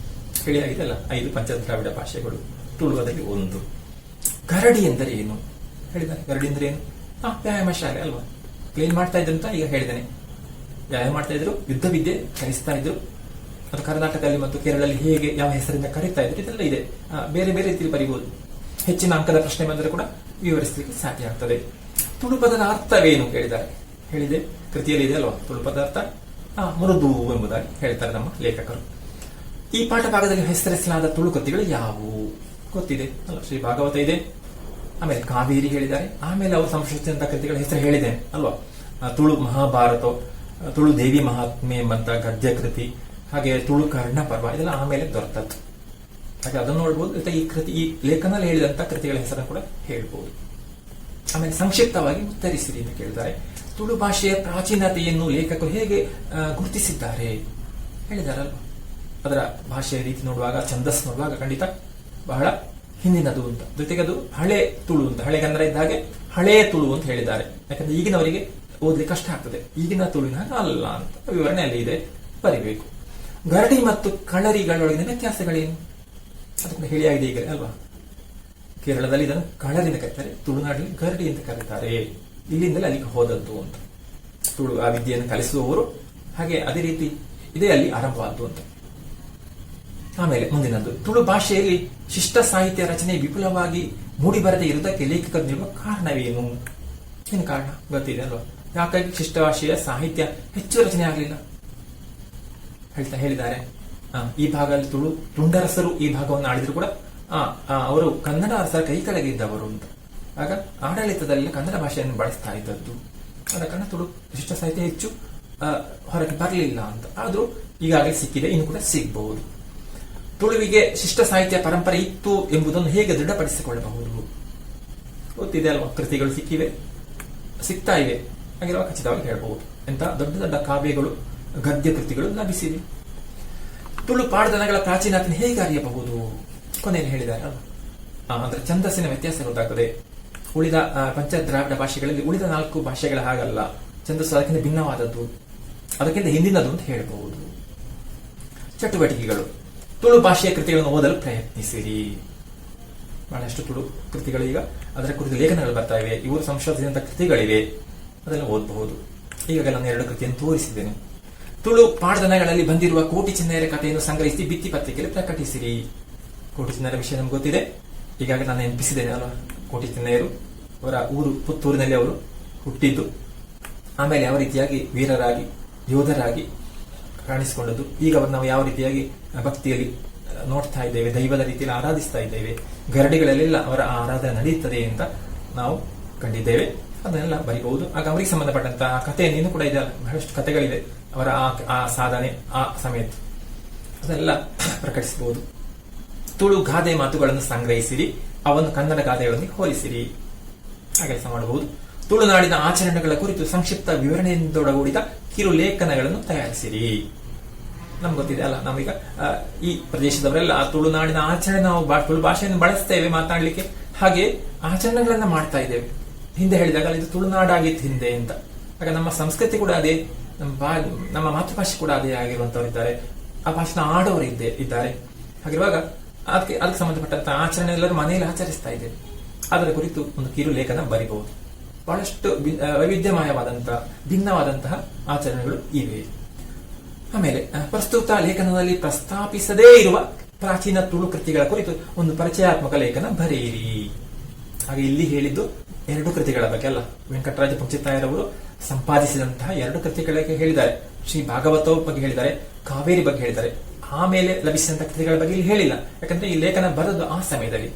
ಹೇಳಿಯಾಗಿದೆ ಅಲ್ಲ, 5 ಪಂಚದ್ರಾವಿಡ ಭಾಷೆಗಳು. ತುಳುವದಲ್ಲಿ 1. ಗರಡಿ ಎಂದರೆ ಏನು ಹೇಳಿದ್ದಾರೆ. ಗರಡಿ ಎಂದರೆ ಏನು? ವ್ಯಾಯಾಮ ಶಾಲೆ ಅಲ್ವಾ, ಕ್ಲೀನ್ ಮಾಡ್ತಾ ಇದ್ರು ಅಂತ ಈಗ ಹೇಳಿದ್ದೇನೆ. ವ್ಯಾಯಾಮ ಮಾಡ್ತಾ ಇದ್ರು, ಯುದ್ಧ ವಿದ್ಯೆ ಕಲಿಸ್ತಾ ಇದ್ರು. ಅದು ಕರ್ನಾಟಕದಲ್ಲಿ ಮತ್ತು ಕೇರಳದಲ್ಲಿ ಹೇಗೆ ಯಾವ ಹೆಸರಿಂದ ಕರೀತಾ ಇದ್ರು ಇದೆಲ್ಲ ಇದೆ. ಬೇರೆ ಬೇರೆ ರೀತಿಯಲ್ಲಿ ಬರೀಬಹುದು. ಹೆಚ್ಚಿನ ಅಂಕದ ಪ್ರಶ್ನೆ ಬಂದರೆ ಕೂಡ ವಿವರಿಸಲಿಕ್ಕೆ ಸಾಧ್ಯ ಆಗ್ತದೆ. ತುಳು ಪದದ ಅರ್ಥವೇನು ಕೇಳಿದ್ದಾರೆ. ಹೇಳಿದೆ, ಕೃತಿಯಲ್ಲಿ ಇದೆ ಅಲ್ವಾ. ತುಳು ಪದ ಅರ್ಥ ಮೃದು ಎಂಬುದಾಗಿ ಹೇಳ್ತಾರೆ ನಮ್ಮ ಲೇಖಕರು. ಈ ಪಾಠ ಭಾಗದಲ್ಲಿ ಹೆಸರಿಸಲಾದ ತುಳು ಕೃತಿಗಳು ಯಾವುವು ಗೊತ್ತಿದೆ ಅಲ್ಲ. ಶ್ರೀ ಭಾಗವತ ಇದೆ, ಆಮೇಲೆ ಕಾವೇರಿ ಹೇಳಿದ್ದಾರೆ, ಆಮೇಲೆ ಅವರು ಸಂಶೋಧಿಸಿದಂತಹ ಕೃತಿಗಳ ಹೆಸರು ಹೇಳಿದೆ ಅಲ್ವಾ. ತುಳು ಮಹಾಭಾರತ, ತುಳು ದೇವಿ ಮಹಾತ್ಮೆ ಎಂಬಂತ ಗದ್ಯ ಕೃತಿ, ಹಾಗೆ ತುಳು ಕರ್ಣ ಪರ್ವ, ಇದೆಲ್ಲ ಆಮೇಲೆ ದೊರೆತದ್ದು. ಹಾಗೆ ಅದನ್ನು ನೋಡಬಹುದು. ಈ ಲೇಖನಲ್ಲಿ ಹೇಳಿದಂತ ಕೃತಿಗಳ ಹೆಸರನ್ನು ಕೂಡ ಹೇಳ್ಬಹುದು. ಆಮೇಲೆ ಸಂಕ್ಷಿಪ್ತವಾಗಿ ಉತ್ತರಿಸಿರಿ ಅಂತ ಕೇಳಿದ್ದಾರೆ. ತುಳು ಭಾಷೆಯ ಪ್ರಾಚೀನತೆಯನ್ನು ಲೇಖಕರು ಹೇಗೆ ಗುರುತಿಸಿದ್ದಾರೆ ಹೇಳಿದಾರಲ್ವ. ಅದರ ಭಾಷೆಯ ರೀತಿ ನೋಡುವಾಗ, ಛಂದಸ್ ನೋಡುವಾಗ ಖಂಡಿತ ಬಹಳ ಹಿಂದಿನದು ಅಂತ. ಜೊತೆಗೆ ಅದು ಹಳೆ ತುಳು ಅಂತ, ಹಳೆ ಕನ್ನಡ ಇದ್ದ ಹಾಗೆ ಹಳೆಯ ತುಳು ಅಂತ ಹೇಳಿದ್ದಾರೆ. ಯಾಕಂದ್ರೆ ಈಗಿನವರಿಗೆ ಓದ್ಲಿಕ್ಕೆ ಕಷ್ಟ ಆಗ್ತದೆ. ಈಗಿನ ತುಳುವಿನ ಅಲ್ಲ ಅಂತ ವಿವರಣೆ ಅಲ್ಲಿ ಇದೆ, ಬರಿಬೇಕು. ಗರಡಿ ಮತ್ತು ಕಳರಿಗಳೊಳಗಿನ ವ್ಯತ್ಯಾಸಗಳೇನು ಅದು ಕೂಡ ಹೇಳಿಯಾಗಿದೆ ಈಗ ಅಲ್ವಾ. ಕೇರಳದಲ್ಲಿ ಇದನ್ನು ಕಳರಿಂದ ಕರೀತಾರೆ, ತುಳುನಾಡಿನಲ್ಲಿ ಗರಡಿ ಅಂತ ಕರೀತಾರೆ. ಇಲ್ಲಿಂದಲೇ ಅಲ್ಲಿಗೆ ಹೋದದ್ದು ಅಂತ. ತುಳು ಆ ವಿದ್ಯೆಯನ್ನು ಕಲಿಸುವವರು ಹಾಗೆ ಅದೇ ರೀತಿ ಇದೇ ಅಲ್ಲಿ ಆರಂಭವಾದ್ದು ಅಂತ. ಆಮೇಲೆ ಮುಂದಿನದ್ದು, ತುಳು ಭಾಷೆಯಲ್ಲಿ ಶಿಷ್ಟ ಸಾಹಿತ್ಯ ರಚನೆ ವಿಪುಲವಾಗಿ ಮೂಡಿಬರದೇ ಇರುವುದಕ್ಕೆ ಲೇಖಕರು ನೀಡುವ ಕಾರಣವೇನು? ಏನು ಕಾರಣ ಗೊತ್ತಿದೆ ಅಲ್ವಾ. ಯಾಕಾಗಿ ಶಿಷ್ಟ ಭಾಷೆಯ ಸಾಹಿತ್ಯ ಹೆಚ್ಚು ರಚನೆ ಆಗಲಿಲ್ಲ? ಹೇಳಿದ್ದಾರೆ. ಈ ಭಾಗದಲ್ಲಿ ತುಳು ತುಂಡರಸರು ಈ ಭಾಗವನ್ನು ಆಳಿದ್ರು ಕೂಡ ಅವರು ಕನ್ನಡ ಅರಸರ ಕೈ ಕೆಳಗೆ ಇದ್ದವರು ಅಂತ. ಆಗ ಆಡಳಿತದಲ್ಲಿ ಕನ್ನಡ ಭಾಷೆಯನ್ನು ಬಳಸ್ತಾ ಇದ್ದದ್ದು. ಆದ ಕಾರಣ ತುಳು ಶಿಷ್ಟ ಸಾಹಿತ್ಯ ಹೆಚ್ಚು ಹೊರಗೆ ಬರಲಿಲ್ಲ ಅಂತ. ಆದ್ರೂ ಈಗಾಗಲೇ ಸಿಕ್ಕಿದೆ, ಇನ್ನು ಕೂಡ ಸಿಗಬಹುದು. ತುಳುವಿಗೆ ಶಿಷ್ಟ ಸಾಹಿತ್ಯ ಪರಂಪರೆ ಇತ್ತು ಎಂಬುದನ್ನು ಹೇಗೆ ದೃಢಪಡಿಸಿಕೊಳ್ಳಬಹುದು? ಗೊತ್ತಿದೆ ಅಲ್ವಾ, ಕೃತಿಗಳು ಸಿಗ್ತಾ ಇವೆ, ಹಾಗಿರುವಾಗ ಖಚಿತವಾಗಿ ಹೇಳಬಹುದು. ಎಂತ ದೊಡ್ಡ ದೊಡ್ಡ ಕಾವ್ಯಗಳು, ಗದ್ಯ ಕೃತಿಗಳು ಲಭಿಸಿವೆ. ತುಳು ಪಾಡ್ದನಗಳ ಪ್ರಾಚೀನತೆಯನ್ನು ಹೇಗೆ ಅರಿಯಬಹುದು? ಕೊನೆಯಲ್ಲಿ ಹೇಳಿದ್ದಾರೆ ಅಲ್ವಾ, ಅಂದ್ರೆ ಛಂದಸ್ಸಿನ ವ್ಯತ್ಯಾಸ ಗೊತ್ತಾಗ್ತದೆ. ಉಳಿದ ಪಂಚ ದ್ರಾವಿಡ ಭಾಷೆಗಳಲ್ಲಿ ಉಳಿದ 4 ಭಾಷೆಗಳ ಹಾಗಲ್ಲ, ಛಂದಸ್ಸು ಅದಕ್ಕಿಂತ ಭಿನ್ನವಾದದ್ದು, ಅದಕ್ಕಿಂತ ಹಿಂದಿನದು ಅಂತ ಹೇಳಬಹುದು. ಚಟುವಟಿಕೆಗಳು: ತುಳು ಭಾಷೆಯ ಕೃತಿಗಳನ್ನು ಓದಲು ಪ್ರಯತ್ನಿಸಿರಿ. ಬಹಳಷ್ಟು ತುಳು ಕೃತಿಗಳು ಈಗ ಅದರ ಕುರಿತು ಲೇಖನಗಳು ಬರ್ತಾ ಇವೆ, ಇವರು ಸಂಶೋಧಿಸಿದಂತಹ ಕೃತಿಗಳಿವೆ, ಅದೆಲ್ಲ ಓದಬಹುದು. ಈಗಾಗಲೇ ನಾನು 2 ಕೃತಿಯನ್ನು ತೋರಿಸಿದ್ದೇನೆ. ತುಳು ಪಾಡ್ದನಗಳಲ್ಲಿ ಬಂದಿರುವ ಕೋಟಿ ಚಿನ್ನಯರ ಕಥೆಯನ್ನು ಸಂಗ್ರಹಿಸಿ ಭಿತ್ತಿ ಪತ್ರಿಕೆಯಲ್ಲಿ ಪ್ರಕಟಿಸಿರಿ. ಕೋಟಿ ಚಿನ್ನಯರ ವಿಷಯ ನಮ್ಗೆ ಗೊತ್ತಿದೆ, ಈಗಾಗಲೇ ನಾನು ನೆನಪಿಸಿದ್ದೇನೆ ಅಲ್ವಾ. ಕೋಟಿ ಚಿನ್ನಯರು ಅವರ ಊರು ಪುತ್ತೂರಿನಲ್ಲಿ ಅವರು ಹುಟ್ಟಿದ್ದು, ಆಮೇಲೆ ಯಾವ ರೀತಿಯಾಗಿ ವೀರರಾಗಿ ಯೋಧರಾಗಿ ಕಾಣಿಸಿಕೊಂಡದ್ದು, ಈಗ ಅವರು ನಾವು ಯಾವ ರೀತಿಯಾಗಿ ಭಕ್ತಿಯಲ್ಲಿ ನೋಡ್ತಾ ಇದ್ದೇವೆ, ದೈವದ ರೀತಿಯಲ್ಲಿ ಆರಾಧಿಸ್ತಾ ಇದ್ದೇವೆ, ಗರಡಿಗಳಲ್ಲೆಲ್ಲ ಅವರ ಆರಾಧನೆ ನಡೆಯುತ್ತದೆ ಅಂತ ನಾವು ಕಂಡಿದ್ದೇವೆ. ಅದನ್ನೆಲ್ಲ ಬರೀಬಹುದು. ಆಗ ಅವರಿಗೆ ಸಂಬಂಧಪಟ್ಟಂತಹ ಕಥೆಯನ್ನು ಕೂಡ ಇದೆ, ಬಹಳಷ್ಟು ಕಥೆಗಳಿವೆ ಅವರ ಆ ಸಾಧನೆ, ಆ ಸಮೇತ ಅದೆಲ್ಲ ಪ್ರಕಟಿಸಬಹುದು. ತುಳು ಗಾದೆ ಮಾತುಗಳನ್ನು ಸಂಗ್ರಹಿಸಿರಿ, ಅವನ್ನು ಕನ್ನಡ ಗಾದೆಗಳೊಂದಿಗೆ ಹೋಲಿಸಿರಿ. ಆ ಕೆಲಸ ಮಾಡಬಹುದು. ತುಳುನಾಡಿನ ಆಚರಣೆಗಳ ಕುರಿತು ಸಂಕ್ಷಿಪ್ತ ವಿವರಣೆಯೊಡಗೂಡಿದ ಕಿರು ಲೇಖನಗಳನ್ನು ತಯಾರಿಸಿರಿ. ನಮ್ಗೆ ಗೊತ್ತಿದೆ ಅಲ್ಲ, ನಾವೀಗ ಈ ಪ್ರದೇಶದವರೆಲ್ಲ ತುಳುನಾಡಿನ ಆಚರಣೆ, ನಾವು ತುಳು ಭಾಷೆಯನ್ನು ಬಳಸ್ತೇವೆ ಮಾತನಾಡ್ಲಿಕ್ಕೆ, ಹಾಗೆ ಆಚರಣೆಗಳನ್ನ ಮಾಡ್ತಾ ಇದ್ದೇವೆ. ಹಿಂದೆ ಹೇಳಿದಾಗ ಇದು ತುಳುನಾಡಾಗಿತ್ತು ಹಿಂದೆ ಅಂತ. ಆಗ ನಮ್ಮ ಸಂಸ್ಕೃತಿ ಕೂಡ ಅದೇ, ನಮ್ಮ ಮಾತೃಭಾಷೆ ಕೂಡ ಅದೇ ಆಗಿರುವಂತವರಿದ್ದಾರೆ, ಆ ಭಾಷೆನ ಆಡೋರು ಇದ್ದಾರೆ. ಹಾಗಿರುವಾಗ ಅದಕ್ಕೆ ಸಂಬಂಧಪಟ್ಟಂತಹ ಆಚರಣೆ ಎಲ್ಲರೂ ಮನೆಯಲ್ಲಿ ಆಚರಿಸ್ತಾ ಇದ್ದೇವೆ. ಅದರ ಕುರಿತು ಒಂದು ಕಿರು ಲೇಖನ ಬರೀಬಹುದು. ಬಹಳಷ್ಟು ವೈವಿಧ್ಯಮಯವಾದಂತಹ ಭಿನ್ನವಾದಂತಹ ಆಚರಣೆಗಳು ಇವೆ. ಆಮೇಲೆ ಪ್ರಸ್ತುತ ಲೇಖನದಲ್ಲಿ ಪ್ರಸ್ತಾಪಿಸದೇ ಇರುವ ಪ್ರಾಚೀನ ತುಳು ಕೃತಿಗಳ ಕುರಿತು ಒಂದು ಪರಿಚಯಾತ್ಮಕ ಲೇಖನ ಬರೆಯಿರಿ. ಹಾಗೆ ಇಲ್ಲಿ ಹೇಳಿದ್ದು 2 ಕೃತಿಗಳ ಬಗ್ಗೆ ಅಲ್ಲ, ವೆಂಕಟರಾಜ ಪುಂಚಿತಾಯರವರು ಸಂಪಾದಿಸಿದಂತಹ 2 ಕೃತಿಗಳಿಗೆ ಹೇಳಿದ್ದಾರೆ. ಶ್ರೀ ಭಾಗವತ ಬಗ್ಗೆ ಹೇಳಿದ್ದಾರೆ, ಕಾವೇರಿ ಬಗ್ಗೆ ಹೇಳಿದ್ದಾರೆ. ಆಮೇಲೆ ಲಭಿಸಿದಂತಹ ಕೃತಿಗಳ ಬಗ್ಗೆ ಇಲ್ಲಿ ಹೇಳಿಲ್ಲ, ಯಾಕಂದ್ರೆ ಈ ಲೇಖನ ಬರೆದು ಆ ಸಮಯದಲ್ಲಿ.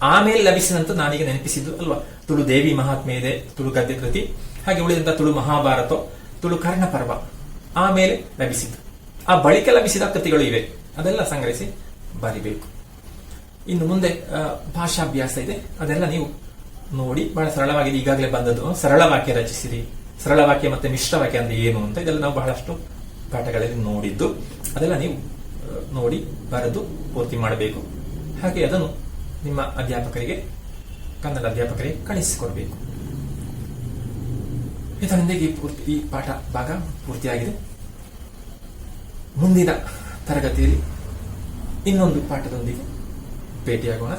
ಆಮೇಲೆ ಲಭಿಸಿದಂತ ನಾನೀಗ ನೆನಪಿಸಿದ್ದು ಅಲ್ವಾ, ತುಳು ದೇವಿ ಮಹಾತ್ಮೆ ಇದೆ, ತುಳು ಗದ್ಯ ಕೃತಿ, ಹಾಗೆ ಉಳಿದಂತಹ ತುಳು ಮಹಾಭಾರತ, ತುಳು ಕರ್ಣ ಪರ್ವ ಆಮೇಲೆ ಲಭಿಸಿದ್ದು. ಆ ಬಳಿಕ ಲಭಿಸಿದ ಕೃತಿಗಳು ಇವೆ, ಅದೆಲ್ಲ ಸಂಗ್ರಹಿಸಿ ಬರಿಬೇಕು. ಇನ್ನು ಮುಂದೆ ಭಾಷಾಭ್ಯಾಸ ಇದೆ, ಅದೆಲ್ಲ ನೀವು ನೋಡಿ ಬಹಳ ಸರಳವಾಗಿದೆ. ಈಗಾಗಲೇ ಬಂದದ್ದು ಸರಳ ವಾಕ್ಯ ರಚಿಸಿರಿ. ಸರಳ ವಾಕ್ಯ ಮತ್ತೆ ಮಿಶ್ರ ವಾಕ್ಯ ಅಂದ್ರೆ ಏನು ಅಂತ ಇದೆಲ್ಲ ನಾವು ಬಹಳಷ್ಟು ಪಾಠಗಳಲ್ಲಿ ನೋಡಿದ್ದು, ಅದೆಲ್ಲ ನೀವು ನೋಡಿ ಬರೆದು ಪೂರ್ತಿ ಮಾಡಬೇಕು. ಹಾಗೆ ಅದನ್ನು ನಿಮ್ಮ ಅಧ್ಯಾಪಕರಿಗೆ, ಕನ್ನಡ ಅಧ್ಯಾಪಕರಿಗೆ ಕಳಿಸಿಕೊಡ್ಬೇಕು. ಇದರೊಂದಿಗೆ ಈ ಪಾಠ ಭಾಗ ಪೂರ್ತಿಯಾಗಿದೆ. ಮುಂದಿನ ತರಗತಿಯಲ್ಲಿ ಇನ್ನೊಂದು ಪಾಠದೊಂದಿಗೆ ಭೇಟಿಯಾಗೋಣ.